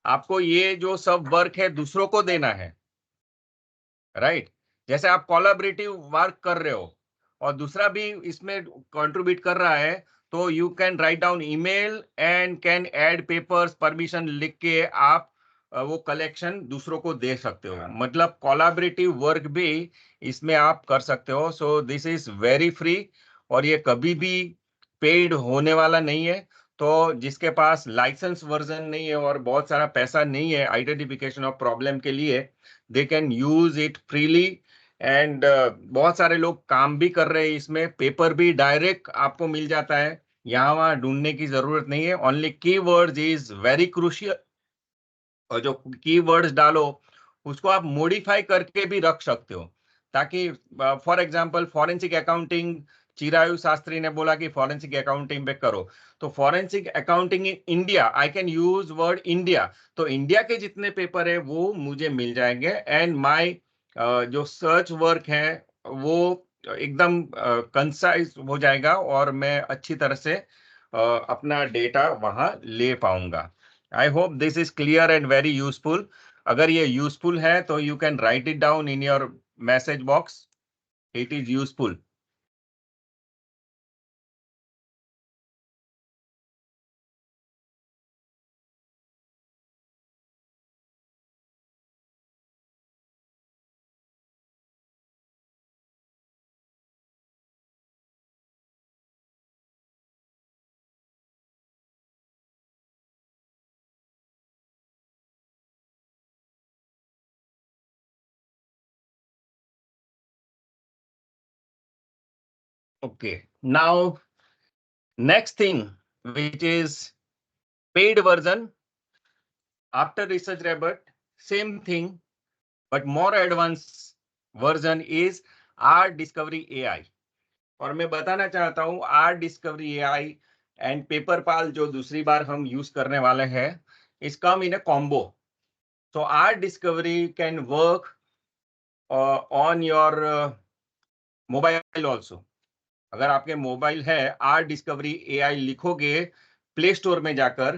आपको ये जो सब वर्क है दूसरों को देना है, राइट। जैसे आप कोलैबोरेटिव वर्क कर रहे हो और दूसरा भी इसमें कंट्रीब्यूट कर रहा है, तो you can write down email and can add papers, permission लिख के आप वो कलेक्शन दूसरों को दे सकते हो। मतलब कोलैबोरेटिव वर्क भी इसमें आप कर सकते हो। So this is very free और ये कभी भी पेड होने वाला नहीं है। तो जिसके पास लाइसेंस वर्जन नहीं है और बहुत सारा पैसा नहीं है आइडेंटिफिकेशन ऑफ प्रॉब्लम के लिए, they can use it freely. And बहुत सारे लोग काम भी कर रहे हैं इसमें, पेपर भी डायरेक्ट आपको मिल जाता है, यहाँ वहाँ ढूंढने की जरूरत नहीं है। Only keywords is very crucial, और जो कीवर्ड्स डालो उसको आप मॉडिफाई करके भी रख सकते हो, ताकि for example forensic accounting, Chirayu Shastri ने बोला कि फॉरेंसिक अकाउंटिंग पे करो, तो forensic accounting in India, I can use word India, तो इंडिया के जितने पेपर है वो मुझे मिल जाएंगे। एंड माय जो सर्च वर्क है वो एकदम कंसाइज हो जाएगा और मैं अच्छी तरह से अपना डेटा वहां ले पाऊंगा। I hope this is clear and very useful. अगर ये यूजफुल है तो you can right it down in your message box, it is useful. Okay, now next thing, which is paid version after Research Rabbit, same thing, but more advanced version is R Discovery AI. और मैं बताना चाहता हूँ R Discovery AI and PaperPal जो दूसरी बार हम use करने वाले हैं, is come in a combo. So R Discovery can work on your mobile also. अगर आपके मोबाइल है आर डिस्कवरी एआई लिखोगे प्ले स्टोर में जाकर,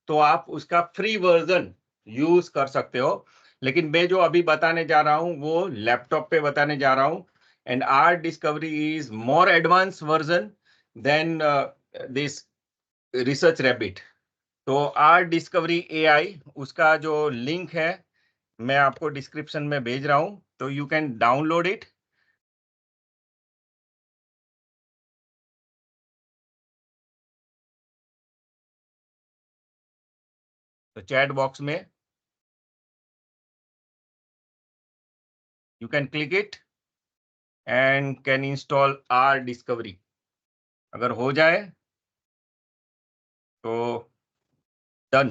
तो आप उसका फ्री वर्जन यूज कर सकते हो। लेकिन मैं जो अभी बताने जा रहा हूं वो लैपटॉप पे बताने जा रहा हूं, and R Discovery is more advance version than this Research Rabbit. तो आर डिस्कवरी एआई उसका जो लिंक है मैं आपको डिस्क्रिप्शन में भेज रहा हूं, तो यू कैन डाउनलोड इट। तो चैट बॉक्स में you can click it and can install R Discovery। अगर हो जाए तो डन।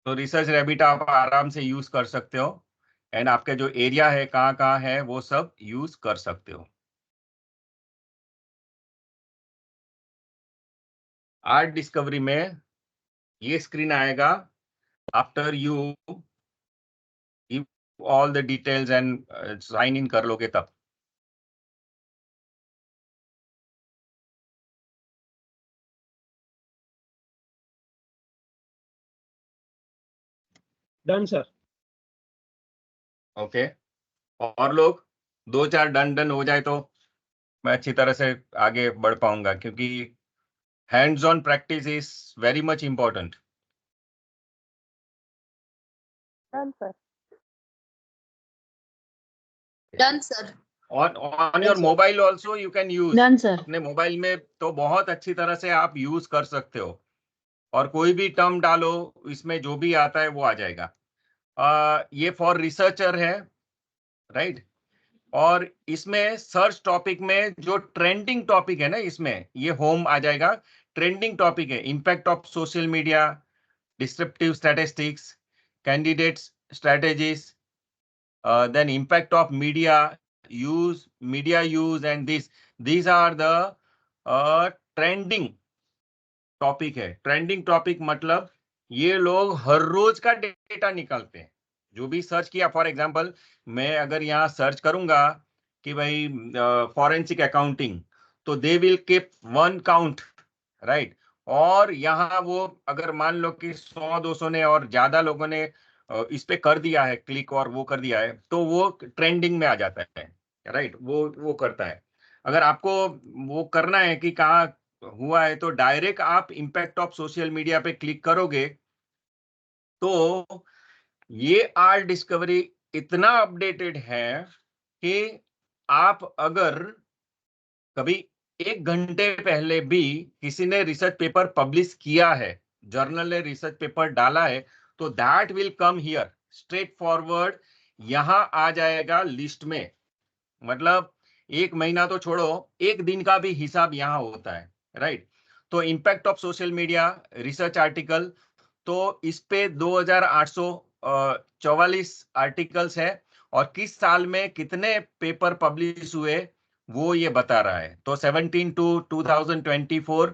तो रिसर्च रैबिट आप आराम से यूज कर सकते हो, एंड आपके जो एरिया है कहाँ कहाँ है वो सब यूज कर सकते हो। आर्ट डिस्कवरी में ये स्क्रीन आएगा after you give all the details and sign in कर लोगे तब। Done, sir. ओके, और लोग 2-4 डन हो जाए तो मैं अच्छी तरह से आगे बढ़ पाऊंगा, क्योंकि hands on practice is very much important. Done, sir. Done, sir. On your mobile also you can use। Done, sir. अपने मोबाइल में तो बहुत अच्छी तरह से आप यूज कर सकते हो, और कोई भी टर्म डालो इसमें जो भी आता है वो आ जाएगा। ये फॉर रिसर्चर है, राइट। और इसमें सर्च टॉपिक में जो ट्रेंडिंग टॉपिक है ना, इसमें ये होम आ जाएगा। ट्रेंडिंग टॉपिक है impact of social media, descriptive statistics, candidates strategies, then impact of media use, and these are the trending topic है। ट्रेंडिंग टॉपिक मतलब ये लोग हर रोज का डेटा निकालते हैं, जो भी सर्च किया। फॉर एग्जांपल मैं अगर यहाँ सर्च करूंगा कि भाई फॉरेंसिक अकाउंटिंग, तो they will keep one count, right. और यहाँ वो अगर मान लो कि 100-200 ने और ज्यादा लोगों ने इस पे कर दिया है क्लिक और वो कर दिया है, तो वो ट्रेंडिंग में आ जाता है, राइट। वो करता है। अगर आपको वो करना है कि कहाँ हुआ है, तो डायरेक्ट आप इम्पैक्ट ऑफ सोशल मीडिया पे क्लिक करोगे, तो ये आर डिस्कवरी इतना अपडेटेड है कि आप अगर कभी 1 घंटे पहले भी किसी ने रिसर्च पेपर पब्लिश किया है, जर्नल ने रिसर्च पेपर डाला है, तो that will come here straight forward, यहां आ जाएगा लिस्ट में। मतलब 1 महीना तो छोड़ो, 1 दिन का भी हिसाब यहाँ होता है, राइट। तो impact of social media research article, तो इस पे 2844 आर्टिकल्स है, और किस साल में कितने पेपर पब्लिश हुए वो ये बता रहा है। तो 17 to 2024,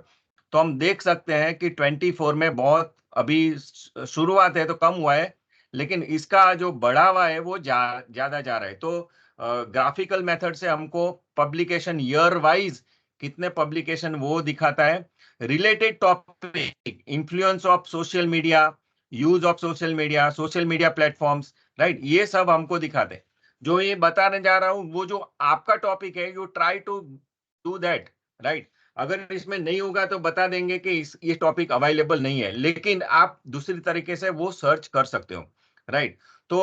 तो हम देख सकते हैं कि 24 में बहुत अभी शुरुआत है तो कम हुआ है, लेकिन इसका जो बढ़ावा है वो ज्यादा जा रहा है। तो ग्राफिकल मेथड से हमको पब्लिकेशन ईयर वाइज कितने पब्लिकेशन वो दिखाता है। Related topic, influence of social media, use of social media platforms, right, ये सब हमको दिखाते हैं। जो ये बताने जा रहा हूं वो जो आपका टॉपिक है, you try to do that, right. अगर इसमें नहीं होगा तो बता देंगे कि ये टॉपिक अवेलेबल नहीं है, लेकिन आप दूसरी तरीके से वो सर्च कर सकते हो, राइट। तो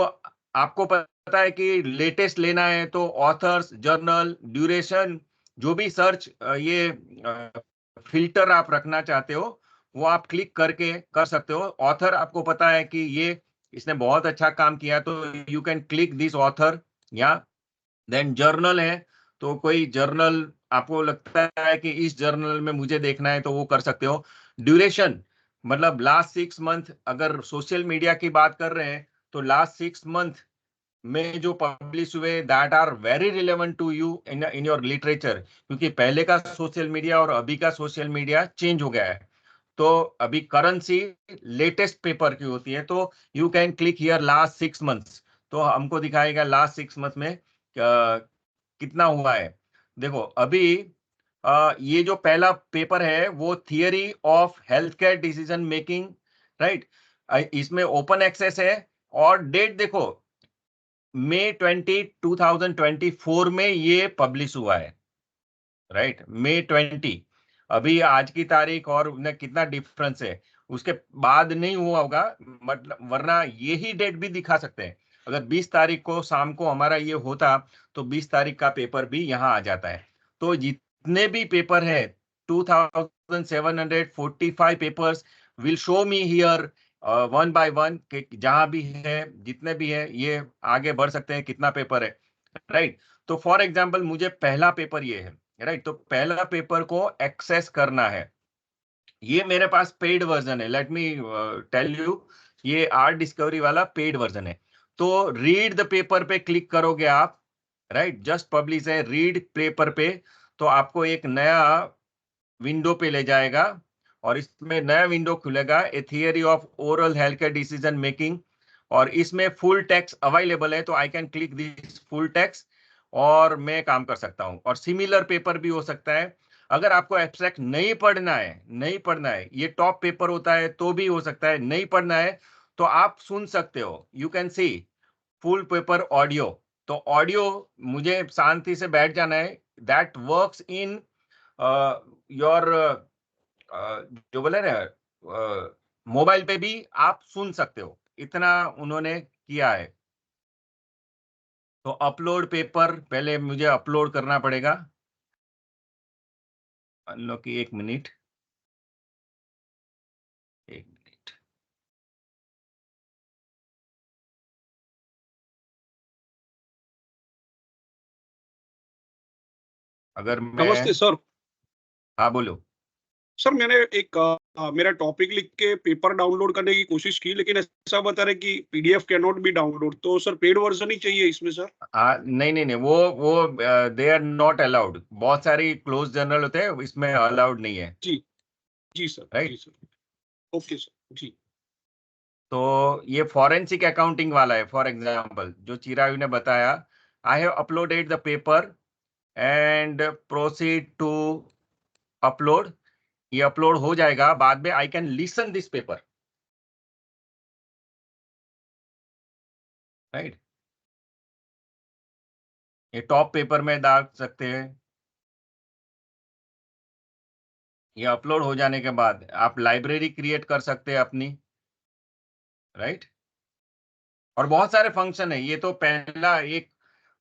आपको पता है कि लेटेस्ट लेना है तो ऑथर्स, जर्नल, ड्यूरेशन, जो भी सर्च ये फिल्टर आप रखना चाहते हो वो आप क्लिक करके कर सकते हो। ऑथर आपको पता है कि ये इसने बहुत अच्छा काम किया, तो you can click this author. या देन जर्नल है, तो कोई जर्नल आपको लगता है कि इस जर्नल में मुझे देखना है तो वो कर सकते हो। ड्यूरेशन मतलब लास्ट 6 मंथ, अगर सोशल मीडिया की बात कर रहे हैं तो लास्ट 6 मंथ में जो पब्लिश हुए that are very relevant to you in your literature, क्योंकि पहले का सोशल मीडिया और अभी का सोशल मीडिया चेंज हो गया है। तो अभी करेंसी लेटेस्ट पेपर की होती है, तो you can click here last 6 months. तो हमको दिखाएगा लास्ट 6 मंथ में कितना हुआ है। देखो अभी ये जो पहला पेपर है वो theory of health care decision making, right. इसमें ओपन एक्सेस है और डेट देखो May 20, 2024 में ये पब्लिश हुआ है, राइट। May 20, अभी आज की तारीख और कितना डिफरेंस है, उसके बाद नहीं हुआ होगा, मतलब वरना यही डेट भी दिखा सकते हैं। अगर 20 तारीख को शाम को हमारा ये होता तो 20 तारीख का पेपर भी यहाँ आ जाता है। तो जितने भी पेपर है 2745 papers will show me here one by one, जहां भी है जितने भी है ये आगे बढ़ सकते हैं कितना पेपर है, राइट। तो फॉर एग्जाम्पल मुझे पहला पेपर ये है, राइट। तो पहला पेपर को एक्सेस करना है, ये मेरे पास पेड वर्जन है। लेट मी टेल यू, ये आर्ट डिस्कवरी वाला पेड वर्जन है। तो रीड द पेपर पे क्लिक करोगे आप, राइट, जस्ट पब्लिश है, रीड पेपर पे, तो आपको एक नया विंडो पे ले जाएगा और इसमें नया विंडो खुलेगा, a theory of oral health care decision making, और इसमें फुल टेक्स्ट अवेलेबल है। तो I can click this full text और मैं काम कर सकता हूं। और सिमिलर पेपर भी हो सकता है, अगर आपको एब्स्ट्रैक्ट नहीं पढ़ना है, ये टॉप पेपर होता है तो भी हो सकता है, नहीं पढ़ना है तो आप सुन सकते हो। You can C full paper audio. तो ऑडियो मुझे शांति से बैठ जाना है, दैट वर्क्स इन योर जो बोले ना मोबाइल पे भी आप सुन सकते हो, इतना उन्होंने किया है। तो अपलोड पेपर पहले मुझे अपलोड करना पड़ेगा। मान लो कि एक मिनट। अगर मैं, नमस्ते सर। हाँ बोलो। सर मैंने एक मेरा टॉपिक लिख के पेपर डाउनलोड करने की कोशिश की, लेकिन ऐसा बता रहे कि PDF can not be download. तो सर पेड वर्जन ही चाहिए इसमें सर? नहीं, वो दे आर नॉट अलाउड। बहुत सारी क्लोज जर्नल होते हैं, इसमें अलाउड नहीं है, जी जी सर, राइट। जी सर, ओके सर जी। तो ये फॉरेंसिक अकाउंटिंग वाला है, फॉर एग्जांपल जो चिरायु ने बताया, I have uploaded the paper and proceed to upload. ये अपलोड हो जाएगा, बाद में I can listen this paper, right. ये टॉप पेपर में डाल सकते हैं। ये अपलोड हो जाने के बाद आप लाइब्रेरी क्रिएट कर सकते हैं अपनी, राइट। और बहुत सारे फंक्शन है। ये तो पहला एक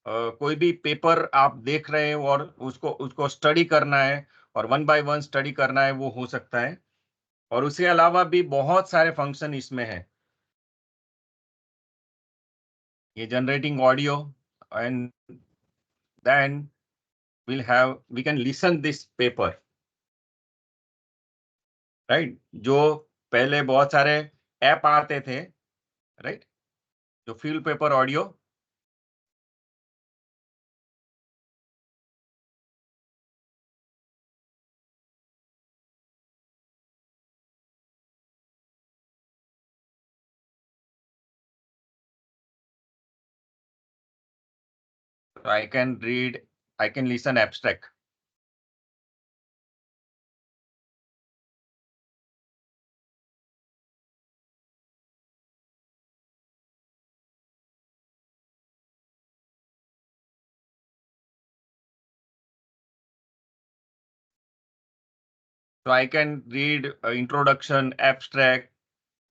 कोई भी पेपर आप देख रहे हैं और उसको उसको स्टडी करना है और वन बाय वन स्टडी करना है, वो हो सकता है। और उसके अलावा भी बहुत सारे फंक्शन इसमें है। ये generating audio and then we can listen this paper, right. जो पहले बहुत सारे ऐप आते थे, राइट, जो field paper audio. I can read, I can listen abstract. So I can read introduction, abstract,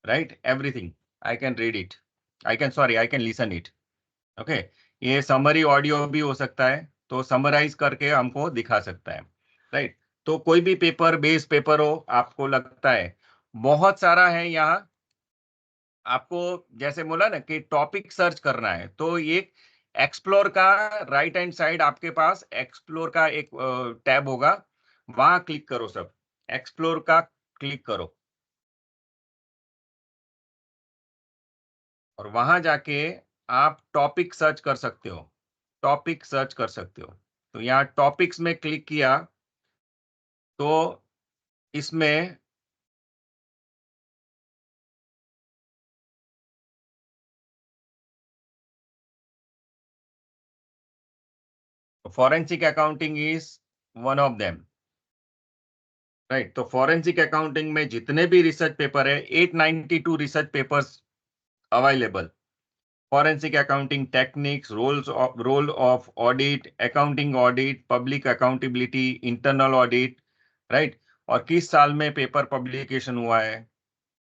right? Everything. I can read it. I can listen it. Okay. ये summary audio भी हो सकता है, तो summarise करके हमको दिखा सकता है, राइट। तो कोई भी पेपर बेस पेपर हो, आपको लगता है बहुत सारा है यहाँ, आपको जैसे बोला ना कि टॉपिक सर्च करना है, तो ये एक्सप्लोर का राइट हैंड साइड आपके पास एक्सप्लोर का एक टैब होगा, वहां क्लिक करो, सब एक्सप्लोर का क्लिक करो और वहां जाके आप टॉपिक सर्च कर सकते हो, टॉपिक सर्च कर सकते हो। तो यहाँ टॉपिक्स में क्लिक किया तो इसमें forensic accounting is one of them, right? तो forensic accounting में जितने भी research paper है, 892 research papers available. Forensic accounting techniques, role of audit, accounting audit, public accountability, internal audit, right? और किस साल में पेपर पब्लिकेशन हुआ है,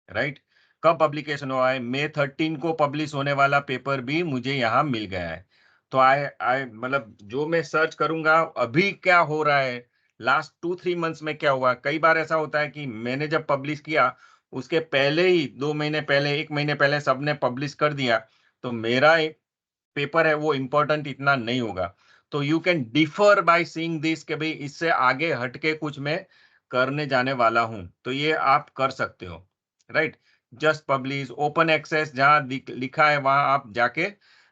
राइट? कब पब्लिकेशन हुआ है? मई 13 को पब्लिश होने वाला पेपर भी मुझे यहाँ मिल गया है. तो आई मतलब जो मैं सर्च करूंगा अभी क्या हो रहा है, लास्ट 2-3 मंथ्स में क्या हुआ. कई बार ऐसा होता है कि मैंने जब पब्लिश किया उसके पहले ही 2 महीने पहले, 1 महीने पहले सबने पब्लिश कर दिया, तो मेरा एक पेपर है वो इम्पोर्टेंट इतना नहीं होगा. तो you can differ by seeing this कि भाई इससे आगे हटके कुछ मैं करने जाने वाला हूं, तो ये आप कर सकते हो, right? Just publish, open access जहां लिखा है वहां आप जाके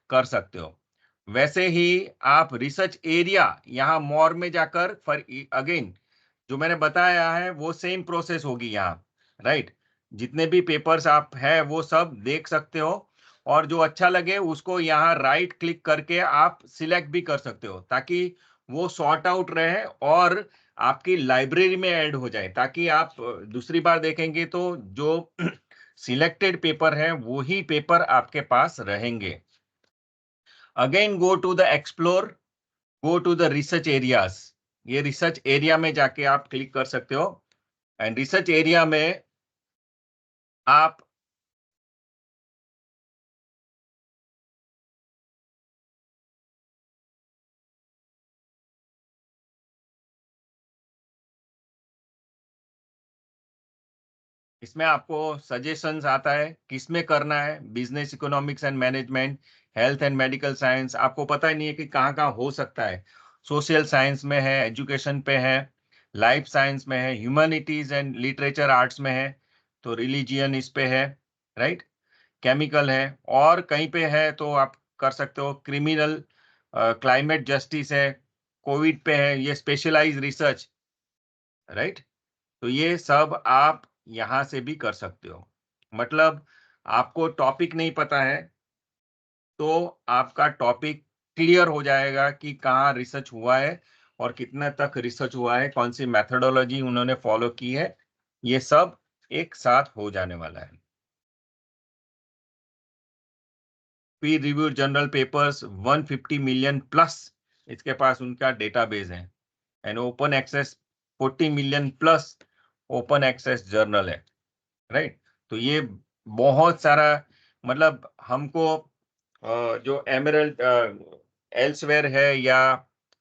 कर सकते हो. वैसे ही आप रिसर्च एरिया यहाँ मोर में जाकर फॉर अगेन जो मैंने बताया है वो सेम प्रोसेस होगी यहाँ, राइट? जितने भी पेपर्स आप है वो सब देख सकते हो, और जो अच्छा लगे उसको यहाँ राइट क्लिक करके आप सिलेक्ट भी कर सकते हो, ताकि वो सॉर्ट आउट रहे और आपकी लाइब्रेरी में ऐड हो जाए, ताकि आप दूसरी बार देखेंगे तो जो सिलेक्टेड पेपर है वो ही पेपर आपके पास रहेंगे. Again go to the explore, go to the research areas. ये रिसर्च एरिया में जाके आप क्लिक कर सकते हो, एंड रिसर्च एरिया में आप इसमें आपको सजेशंस आता है किसमें करना है. Business economics and management, health and medical science, आपको पता ही नहीं है कि कहाँ कहाँ हो सकता है. सोशल साइंस में है, एजुकेशन पे है, लाइफ साइंस में है, ह्यूमैनिटीज एंड लिटरेचर आर्ट्स में है, तो रिलीजियन इस पे है, राइट? केमिकल है, और कहीं पे है तो आप कर सकते हो क्रिमिनल, क्लाइमेट जस्टिस है, कोविड पे है, ये स्पेशलाइज रिसर्च, राइट? तो ये सब आप यहाँ से भी कर सकते हो. मतलब आपको टॉपिक नहीं पता है तो आपका टॉपिक क्लियर हो जाएगा कि कहाँ रिसर्च हुआ है और कितना तक रिसर्च हुआ है, कौन सी मेथोडोलॉजी उन्होंने फॉलो की है, ये सब एक साथ हो जाने वाला है. Peer reviewed journal papers 150 million plus इसके पास उनका डेटाबेस है, and open access 40 million plus open access journal है, राइट? तो ये बहुत सारा, मतलब हमको जो एमरल्ड एल्सवेयर है या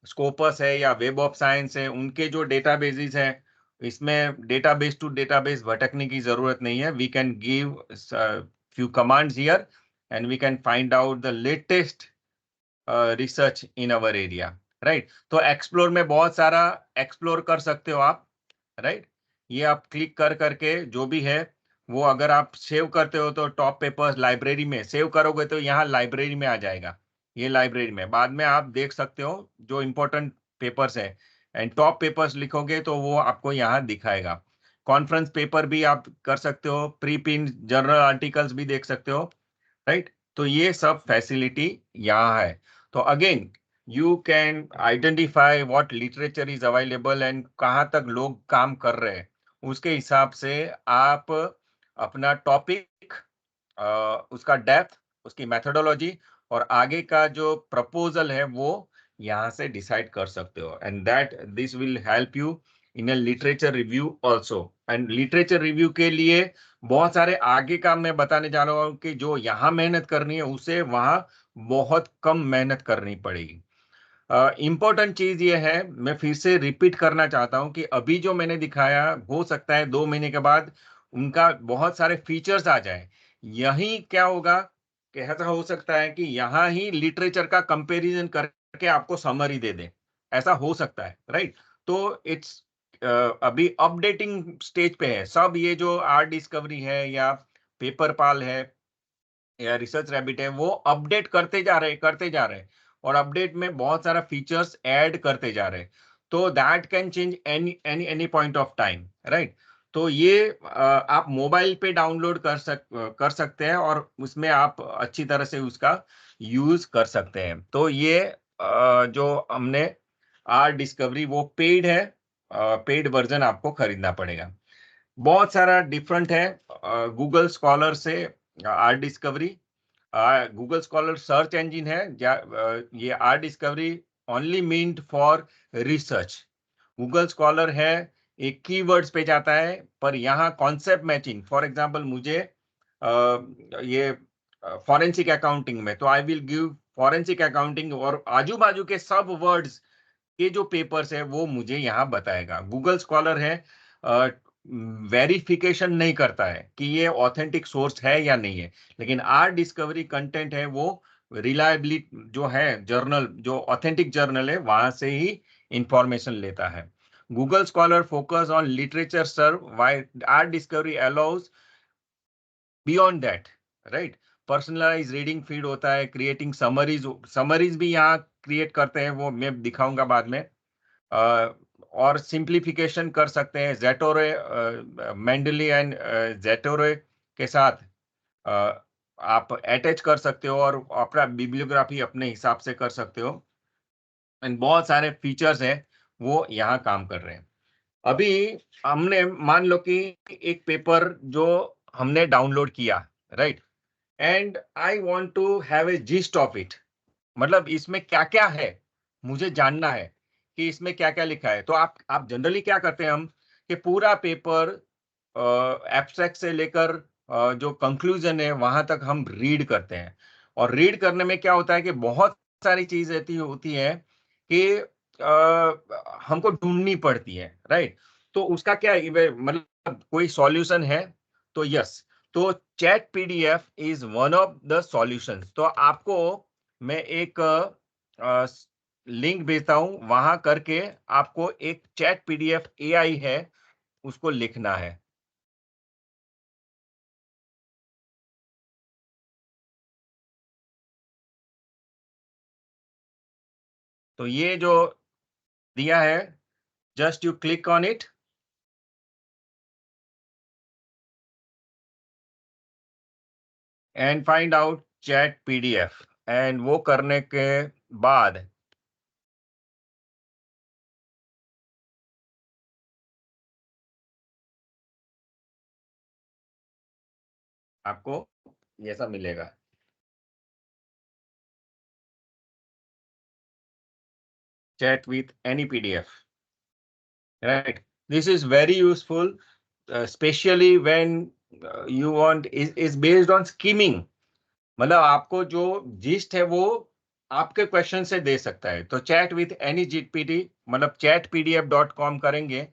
स्कोपस है या वेब ऑफ साइंस है, उनके जो डेटाबेसेस हैं, इसमें डेटाबेस टू डेटाबेस भटकने की जरूरत नहीं है. We can give few commands here and we can find out the latest research in our area, right? तो एक्सप्लोर में बहुत सारा एक्सप्लोर कर सकते हो आप, राइट? ये आप क्लिक कर करके जो भी है वो अगर आप सेव करते हो तो टॉप पेपर्स लाइब्रेरी में सेव करोगे तो यहाँ लाइब्रेरी में आ जाएगा. ये लाइब्रेरी में बाद में आप देख सकते हो जो इम्पोर्टेंट पेपर्स है, एंड टॉप पेपर्स लिखोगे तो वो आपको यहाँ दिखाएगा. कॉन्फ्रेंस पेपर भी आप कर सकते हो, प्री प्रिंट जर्नल आर्टिकल्स भी देख सकते हो, राइट? तो ये सब फैसिलिटी यहाँ है. तो again you can identify what literature is available and कहाँ तक लोग काम कर रहे हैं, उसके हिसाब से आप अपना टॉपिक, उसका डेप्थ, उसकी मेथोडोलॉजी और आगे का जो प्रपोजल है वो यहाँ से डिसाइड कर सकते हो, and that this will help you in a literature review also. And literature review के लिए बहुत सारे आगे का मैं बताने जा रहा हूँ कि जो यहाँ मेहनत करनी है उसे वहाँ बहुत कम मेहनत करनी पड़ेगी. इम्पोर्टेंट चीज ये है, मैं फिर से रिपीट करना चाहता हूँ कि अभी जो मैंने दिखाया हो सकता है 2 महीने के बाद उनका बहुत सारे फीचर्स आ जाए. यही क्या होगा कि ऐसा हो सकता है कि यहाँ ही लिटरेचर का कंपैरिजन करके आपको समरी दे दे, ऐसा हो सकता है, राइट? तो इट्स अभी अपडेटिंग स्टेज पे है सब. ये जो आर्ट डिस्कवरी है या पेपर पाल है या रिसर्च रैबिट है वो अपडेट करते जा रहे और अपडेट में बहुत सारा फीचर्स ऐड करते जा रहे हैं. तो that can change any point of time, right? तो ये आप मोबाइल पे डाउनलोड कर सकते हैं और उसमें आप अच्छी तरह से उसका यूज कर सकते हैं. तो ये जो हमने आर डिस्कवरी वो पेड है, पेड वर्जन आपको खरीदना पड़ेगा। बहुत सारा डिफरेंट है गूगल स्कॉलर से R Discovery. Google Scholar search engine है, ये R Discovery only meant for research. Google Scholar है एक कीवर्ड्स पे जाता है, पर यहाँ कॉन्सेप्ट मैचिंग, फॉर एग्जांपल मुझे ये फॉरेंसिक अकाउंटिंग में, तो I will give forensic accounting और आजू बाजू के सब वर्ड्स के जो पेपर्स है वो मुझे यहाँ बताएगा। गूगल स्कॉलर है वेरिफिकेशन नहीं करता है कि ये ऑथेंटिक सोर्स है या नहीं है, लेकिन आर डिस्कवरी कंटेंट है वो रिलायबली जो है जर्नल, जो ऑथेंटिक जर्नल है वहां से ही इंफॉर्मेशन लेता है। Google Scholar focus on literature survey, while R Discovery allows beyond that, right. Personalise reading feed होता है, क्रिएटिंग समरीज भी यहाँ क्रिएट करते हैं, वो मैं दिखाऊंगा बाद में। और सिंप्लीफिकेशन कर सकते हैं जेटोरे, मेंडली एंड जेटोरे के साथ आप अटैच कर सकते हो और अपना बिब्लियोग्राफी अपने हिसाब से कर सकते हो। एंड बहुत सारे फीचर्स हैं वो यहाँ काम कर रहे हैं। अभी हमने मान लो कि एक पेपर जो हमने डाउनलोड किया, right, and I want to have a gist of it, मतलब इसमें क्या क्या है मुझे जानना है कि इसमें क्या क्या लिखा है। तो आप जनरली क्या करते हैं हम कि पूरा पेपर एब्स्ट्रैक्ट से लेकर जो कंक्लूजन है वहां तक हम रीड करते हैं। और रीड करने में क्या होता है कि बहुत सारी चीज होती है कि हमको ढूंढनी पड़ती है, राइट। तो उसका क्या मतलब कोई सॉल्यूशन है? तो यस, तो chat PDF is one of the solutions. तो आपको मैं एक लिंक भेजता हूं, वहां करके आपको एक चैट पीडीएफ एआई है उसको लिखना है। तो ये जो दिया है, just you click on it and find out chat PDF. And वो करने के बाद आपको ये सब मिलेगा। Chat with any PDF, right? This is very useful, especially when you want is based on skimming. मतलब आपको जो जिस्ट है वो आपके क्वेश्चन से दे सकता है। तो चैट विथ एनी जीपीटी, मतलब chatpdf.com करेंगे।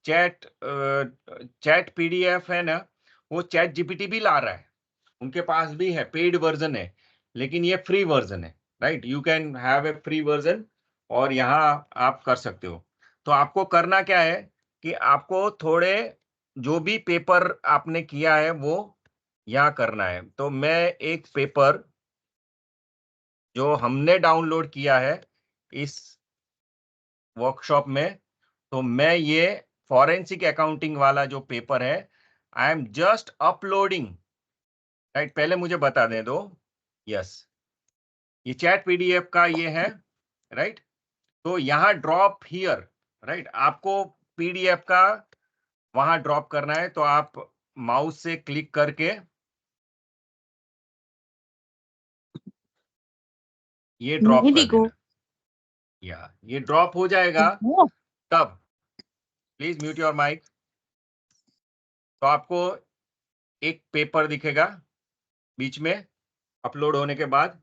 चैट पीडीएफ है ना, वो चैट जीपीटी भी ला रहा है, उनके पास भी है, पेड वर्जन है, लेकिन ये फ्री वर्जन है, right. You can have A free version और यहाँ आप कर सकते हो। तो आपको करना क्या है कि आपको थोड़े जो भी पेपर आपने किया है वो यहाँ करना है। तो मैं एक पेपर जो हमने डाउनलोड किया है इस वर्कशॉप में, तो मैं ये फॉरेंसिक अकाउंटिंग वाला जो पेपर है, I am just uploading, right. पहले मुझे बता दें दो, यस, ये चैट पीडीएफ का ये है, राइट। तो यहाँ ड्रॉप हियर, राइट, आपको पीडीएफ का वहां ड्रॉप करना है। तो आप माउस से क्लिक करके ये ड्रॉप कर देना, या ये ड्रॉप हो जाएगा। तब प्लीज म्यूट योर माइक। तो आपको एक पेपर दिखेगा बीच में अपलोड होने के बाद,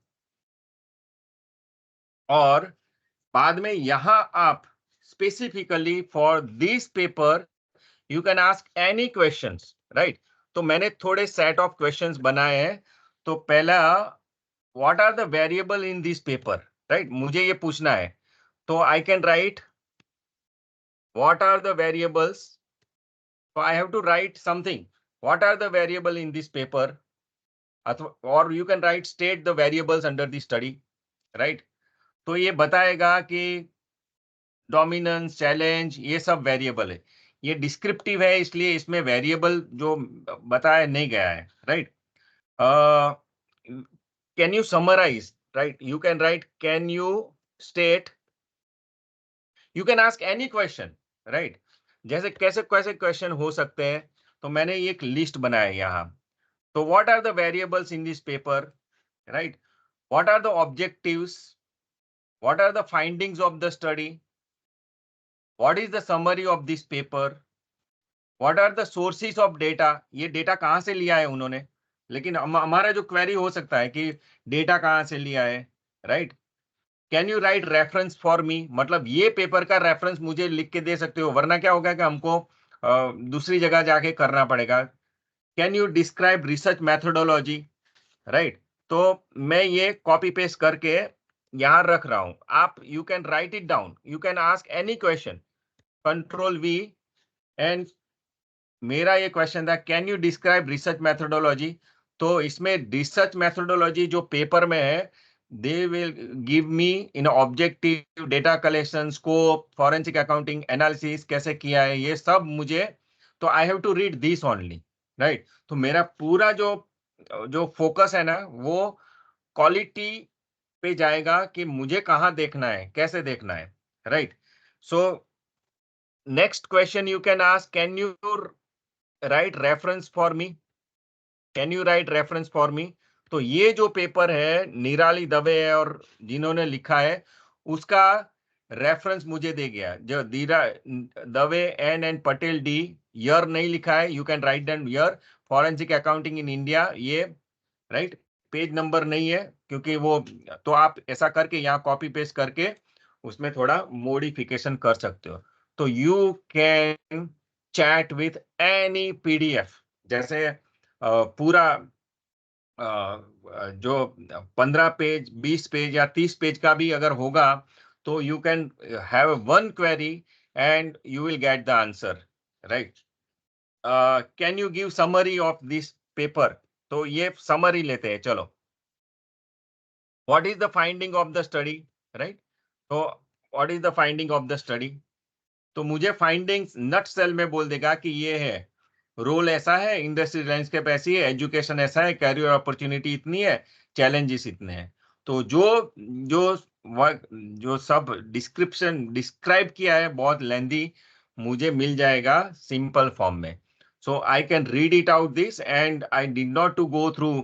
और बाद में यहां आप specifically for this paper you can ask any questions, right. तो मैंने थोड़े सेट ऑफ क्वेश्चंस बनाए हैं। तो पहला, what are the variable in this paper, right, मुझे ये पूछना है। तो I can write what are the variables. So I have to write something. What are the variable in this paper? Or you can write state the variables under the study, right? तो ये बताएगा कि dominance, challenge, ये सब variable है। ये descriptive है, इसलिए इसमें वेरिएबल जो बताया नहीं गया है, right. Can you summarise, right, you can write can you state, you can ask any question, right? जैसे कैसे कैसे क्वेश्चन हो सकते हैं, तो मैंने एक लिस्ट बनाया यहाँ. तो what are the variables in this paper, right? What are the objectives? What are the findings of the study? What is the summary of this paper? What are the sources of data? ये data कहाँ से लिया है उन्होंने, लेकिन हमारा जो query हो सकता है कि डेटा कहाँ से लिया है, right? Can you right reference for me, मतलब ये पेपर का रेफरेंस मुझे लिख के दे सकते हो, वरना क्या होगा कि हमको दूसरी जगह जाके करना पड़ेगा. Can you describe research methodology, right? तो मैं ये कॉपी पेस्ट करके यहाँ रख रहा हूं. आप you can right it down, you can ask any question. Control we, and मेरा ये क्वेश्चन था can you describe research methodology. तो इसमें रिसर्च मैथोडोलॉजी जो पेपर में है, they will give me in objective data collection, scope, forensic accounting, analysis कैसे किया है, ये सब मुझे, तो I have to read this only, right? तो मेरा पूरा जो फोकस है ना, वो क्वालिटी पे जाएगा कि मुझे कहाँ देखना है, कैसे देखना है, right? So next question you can ask, can you write reference for me? Can you write reference for me? तो ये जो पेपर है निराली दवे है और जिन्होंने लिखा है उसका रेफरेंस मुझे दे गया. जो Dave and Patel D, year नहीं लिखा है, you can write down year. Forensic accounting in India, ये राइट, पेज नंबर नहीं है क्योंकि वो, तो आप ऐसा करके यहाँ कॉपी पेस्ट करके उसमें थोड़ा मॉडिफिकेशन कर सकते हो. तो you can chat with any PDF, जैसे पूरा जो 15 पेज, 20 पेज या 30 पेज का भी अगर होगा, तो you can have one query and you will get the answer, right? Can you give summary of this paper? तो ये समरी लेते हैं, चलो. What is the finding of the study, right? तो what is the finding of the study? तो मुझे findings नट cell में बोल देगा कि ये है, रोल ऐसा है, इंडस्ट्री लैंडस्केप ऐसी है, एजुकेशन ऐसा है, कैरियर अपॉर्चुनिटी इतनी है, चैलेंजेस इतने हैं. तो जो सब डिस्क्राइब किया है बहुत लेंथी, मुझे मिल जाएगा सिंपल फॉर्म में. So I can read it out this and I did not to go through,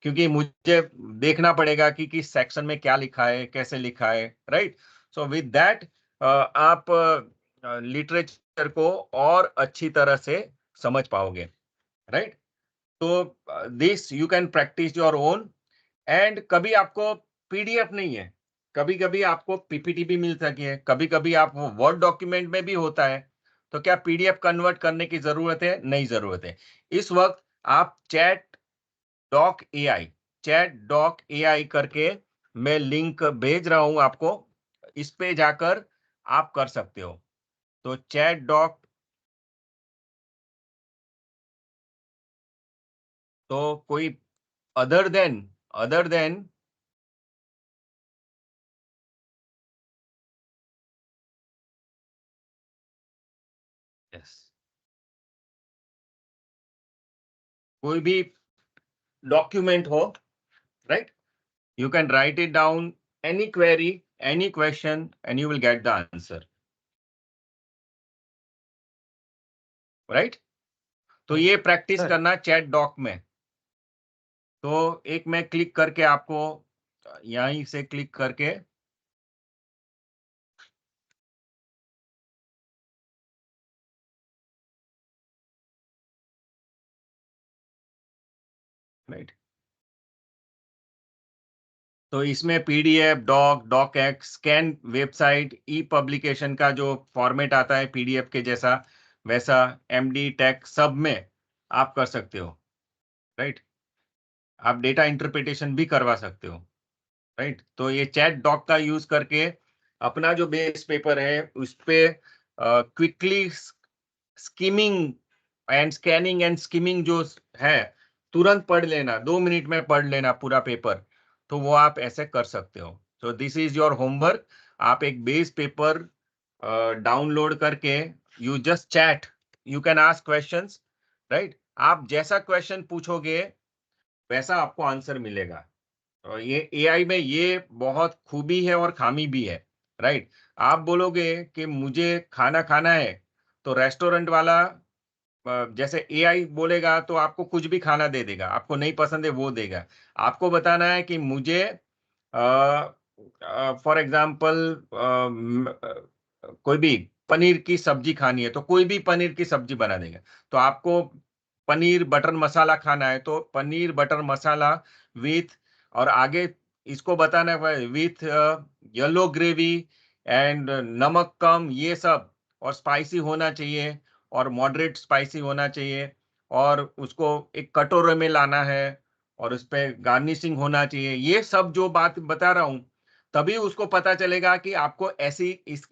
क्योंकि मुझे देखना पड़ेगा कि किस सेक्शन में क्या लिखा है, कैसे लिखा है, राइट? सो विद दैट आप लिटरेचर को और अच्छी तरह से समझ पाओगे, राइट? तो this you can practice your own. And कभी आपको पीडीएफ नहीं है, कभी कभी आपको पीपीटी भी मिल सकती है, कभी कभी आप वो वर्ड डॉक्यूमेंट में भी होता है. तो क्या पीडीएफ कन्वर्ट करने की जरूरत है? नहीं जरूरत है. इस वक्त आप चैट डॉक एआई करके मैं लिंक भेज रहा हूं आपको, इस पे जाकर आप कर सकते हो. तो चैट डॉक, तो कोई अदर देन यस, कोई भी डॉक्यूमेंट हो, right? You can write it down, any query, any question, and you will get the answer. Right? तो ये प्रैक्टिस करना चैट डॉक में. तो एक मैं क्लिक करके आपको यहीं से क्लिक करके राइट, तो इसमें PDF, docx, scan, website, e publication का जो फॉर्मेट आता है पीडीएफ के जैसा, वैसा एमडी टैग सब में आप कर सकते हो, राइट? आप डेटा इंटरप्रिटेशन भी करवा सकते हो, राइट? तो ये चैट डॉक का यूज करके अपना जो बेस पेपर है उस पे quickly skimming and scanning and skimming जो है, तुरंत पढ़ लेना, 2 मिनट में पढ़ लेना पूरा पेपर. तो वो आप ऐसे कर सकते हो. तो दिस इज योर होमवर्क. आप एक बेस पेपर डाउनलोड करके you just chat, you can ask questions, right? आप जैसा क्वेश्चन पूछोगे वैसा आपको आंसर मिलेगा. ये AI में ये बहुत खूबी है और खामी भी है, राइट? आप बोलोगे कि मुझे खाना खाना है, तो रेस्टोरेंट वाला जैसे AI बोलेगा तो आपको कुछ भी खाना दे देगा, आपको नहीं पसंद है वो देगा। आपको बताना है कि मुझे फॉर एग्जाम्पल कोई भी पनीर की सब्जी खानी है, तो कोई भी पनीर की सब्जी बना देगा। तो आपको पनीर बटर मसाला खाना है, तो पनीर बटर मसाला विथ, और आगे इसको बताना है विथ येलो ग्रेवी एंड नमक कम, ये सब, और स्पाइसी होना चाहिए और मॉडरेट स्पाइसी होना चाहिए, और उसको एक कटोरे में लाना है और उस पे गार्निशिंग होना चाहिए। ये सब जो बात बता रहा हूं, तभी उसको पता चलेगा कि आपको ऐसी इस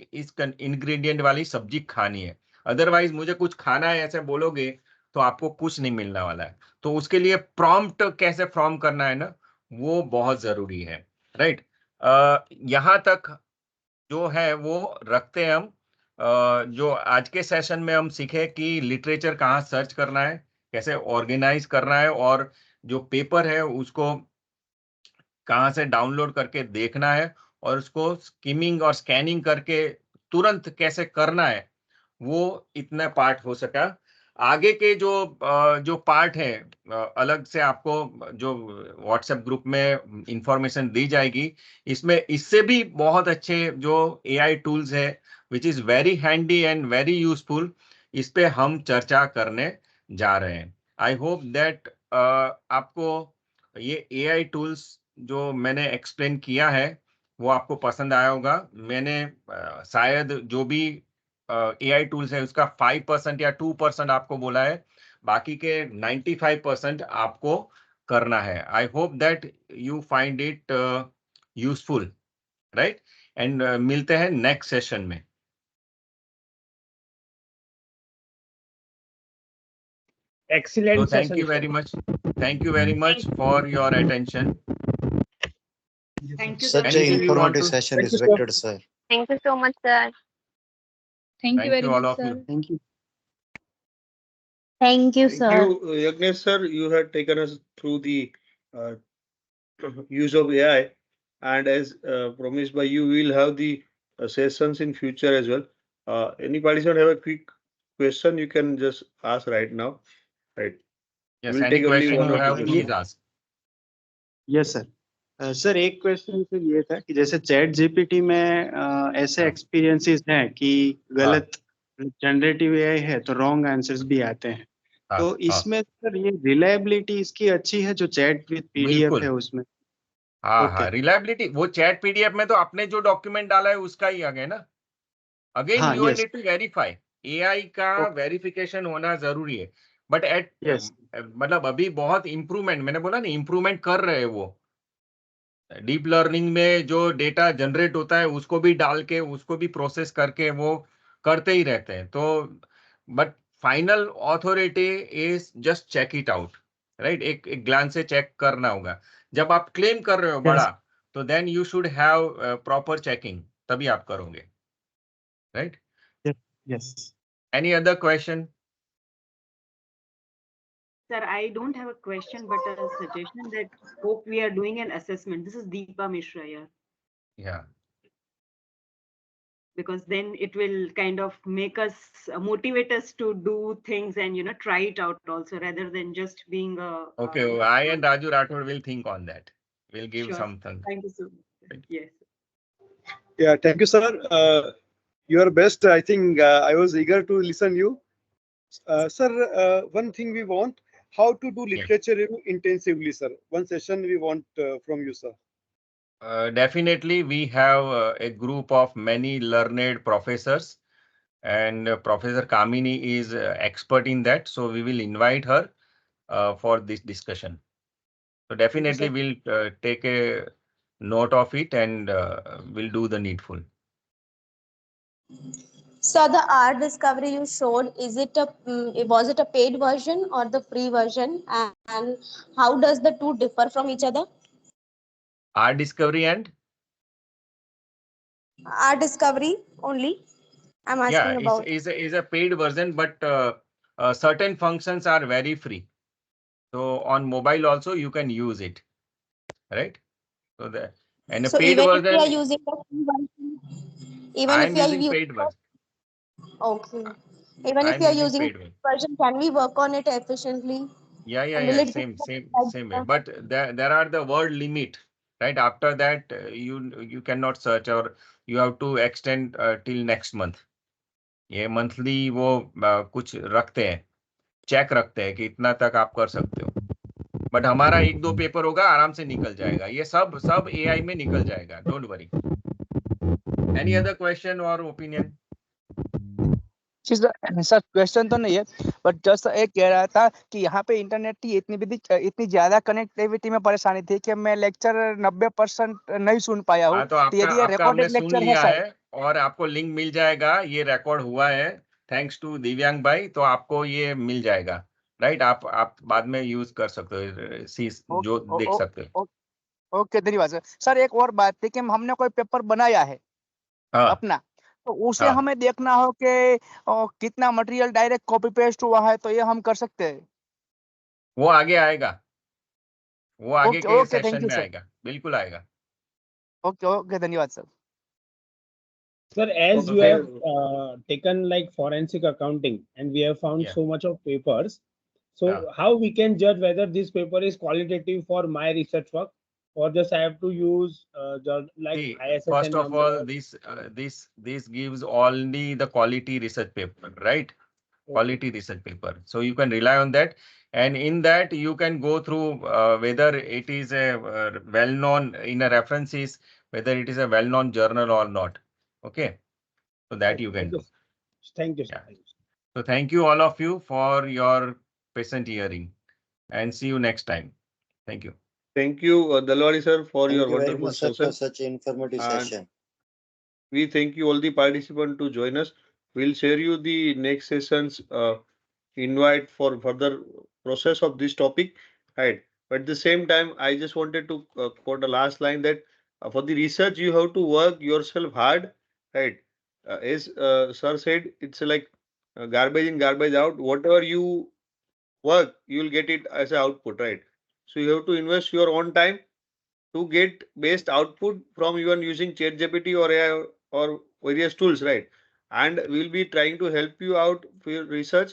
इंग्रेडिएंट वाली सब्जी खानी है। अदरवाइज मुझे कुछ खाना है ऐसे बोलोगे तो आपको कुछ नहीं मिलने वाला है। तो उसके लिए प्रॉम्प्ट कैसे फॉर्म करना है ना, वो बहुत जरूरी है, राइट? यहां तक जो है वो रखते हैं हम। जो आज के सेशन में हम सीखे कि लिटरेचर कहाँ सर्च करना है, कैसे ऑर्गेनाइज करना है, और जो पेपर है उसको कहाँ से डाउनलोड करके देखना है, और उसको स्किमिंग और स्कैनिंग करके तुरंत कैसे करना है, वो इतना पार्ट हो सका। आगे के जो पार्ट है, अलग से आपको जो व्हाट्सएप ग्रुप में इंफॉर्मेशन दी जाएगी, इसमें इससे भी बहुत अच्छे जो AI टूल्स है which is very handy and very useful, इस पे हम चर्चा करने जा रहे हैं। आई होप दैट आपको ये AI टूल्स जो मैंने एक्सप्लेन किया है वो आपको पसंद आया होगा। मैंने शायद जो भी AI टूल्स है उसका 5% या 2% आपको बोला है, बाकी के 95% आपको करना है। आई hope that you find it useful, right? And मिलते हैं नेक्स्ट सेशन में। So Excellent thank session, you very sir. much. Thank you very much for your attention. Thank you, Such sir. a Anything you want informative to? session Thank is you, sir. Vector, sir. Thank you so much, sir. Thank you Thank very you all much, of you. sir. Thank you. Thank you, Thank sir. you, Yagnesh sir. You had taken us through the uh, use of AI, and as promised by you, we will have the sessions in future as well. Any participant have a quick question, you can just ask right now. Right. Yes, We'll any take only question one you or two have, questions. please ask. Yes sir. Sir एक question sir ये था कि जैसे chat GPT में ऐसे हाँ। Experiences हैं कि गलत जनरेटिव एआई है तो रॉन्ग आंसर्स भी आते हैं, हाँ, तो हाँ, इसमें सर ये रिलायबिलिटी इसकी अच्छी है जो चैट विद पीडीएफ बिल्कुल। है उसमें? हाँ ओके। हाँ, रिलायबिलिटी वो चैट PDF में तो आपने जो डॉक्यूमेंट डाला है उसका ही आ गया ना। अगेन हाँ, you yes. Need to verify, AI का वेरिफिकेशन होना जरूरी है। But at yes. मतलब अभी बहुत इम्प्रूवमेंट, मैंने बोला ना, इम्प्रूवमेंट कर रहे हैं वो। डीप लर्निंग में जो डेटा जनरेट होता है उसको भी डाल के उसको भी प्रोसेस करके वो करते ही रहते हैं। तो but final authority is just check it out, right? एक ग्लांस से चेक करना होगा। जब आप क्लेम कर रहे हो बड़ा, तो then you should have proper checking, तभी आप करोगे, right? Yes. Any other question? Sir, I don't have a question, but a suggestion that hope we are doing an assessment. This is Deepa Mishra here, Yeah. because then it will kind of make us motivate us to do things and try it out also, rather than just being a. Okay, I and Raju Rathod will think on that. We'll give Sure. something. Thank you so much. Right. Yes. Yeah, thank you, sir. You are best. I think I was eager to listen you. Sir, one thing we want, how to do literature review intensively, sir. One session we want from you, sir. Definitely, we have a group of many learned professors, and Professor Kamini is expert in that. So we will invite her for this discussion. So definitely, we'll take a note of it and we'll do the needful. So the art discovery you showed, is it was it a paid version or the free version, and how does the two differ from each other? Art discovery and Art discovery only. I'm asking about. is a paid version, but certain functions are very free. So on mobile also you can use it, right? So the and a So paid even if we are version, using the free version, even I if am we are using using paid version. okay, even I if am we are using using paid version. version, can we work on it efficiently? And will Yeah. it give Same way. But there are the word limit, right? After that, you cannot search or you have to extend till next month. ये monthly वो कुछ रखते हैं, check रखते हैं कि इतना तक आप कर सकते हो. बट हमारा 1-2 पेपर होगा, आराम से निकल जाएगा. ये सब AI में निकल जाएगा. Don't worry. Any other question और ओपिनियन? सर क्वेश्चन तो नहीं है, बट जस्ट एक कह रहा था कि यहाँ पे इंटरनेट की इतनी ज्यादा कनेक्टिविटी में परेशानी थी कि मैं लेक्चर 90% नहीं सुन पाया हूँ. तो तो यदि ये आपका हमने रिकॉर्डेड सुन लेक्चर है लिया सर, है और आपको लिंक मिल जाएगा. ये रिकॉर्ड हुआ है थैंक्स टू दिव्यांग भाई, तो आपको ये मिल जाएगा, राइट? आप बाद में यूज कर सकते हो, जो देख सकते हो. ओके धन्यवाद सर. सर एक और बात थी कि हमने कोई पेपर बनाया है हाँ अपना, तो उसे हाँ, हमें देखना हो कि कितना मटेरियल डायरेक्ट कॉपी पेस्ट हुआ है, तो ये हम कर सकते हैं. वो आगे आएगा, वो आगे ओके के ओके, थैंक सेशन यू में सर. आएगा, बिल्कुल आएगा. ओके ओके, धन्यवाद sir. Sir, as Okay. you have taken like forensic accounting and we have found Yeah. so much of papers, so Yeah. how we can judge whether this paper is qualitative for my research work or just I have to use like See, ISSN first of number? all, this gives only the quality research paper, right? Quality research paper. So you can rely on that, and in that you can go through whether it is a well-known in a references, whether it is a well-known journal or not. Okay, so that you can do. Thank you, sir. Yeah. So thank you all of you for your patient hearing, and see you next time. Thank you. Thank you, Dalwadi sir, for Thank your you very wonderful much, sir, for session. such an informative And session. we thank you all the participants to join us. We'll share you the next session's invite for further process of this topic, right? But at the same time, I just wanted to quote a last line that for the research you have to work yourself hard, right? As sir said, it's like garbage in, garbage out. Whatever you work, you will get it as an output, right? So you have to invest your own time to get best output from even using ChatGPT or AI or various tools, right? And we'll be trying to help you out for your research.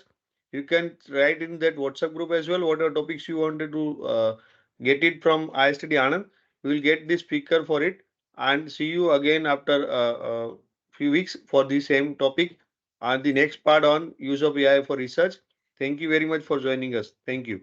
You can write in that WhatsApp group as well, whatever topics you wanted to get it from ISTD Anand. We will get the speaker for it and see you again after a few weeks for the same topic and the next part on use of AI for research. Thank you very much for joining us. Thank you.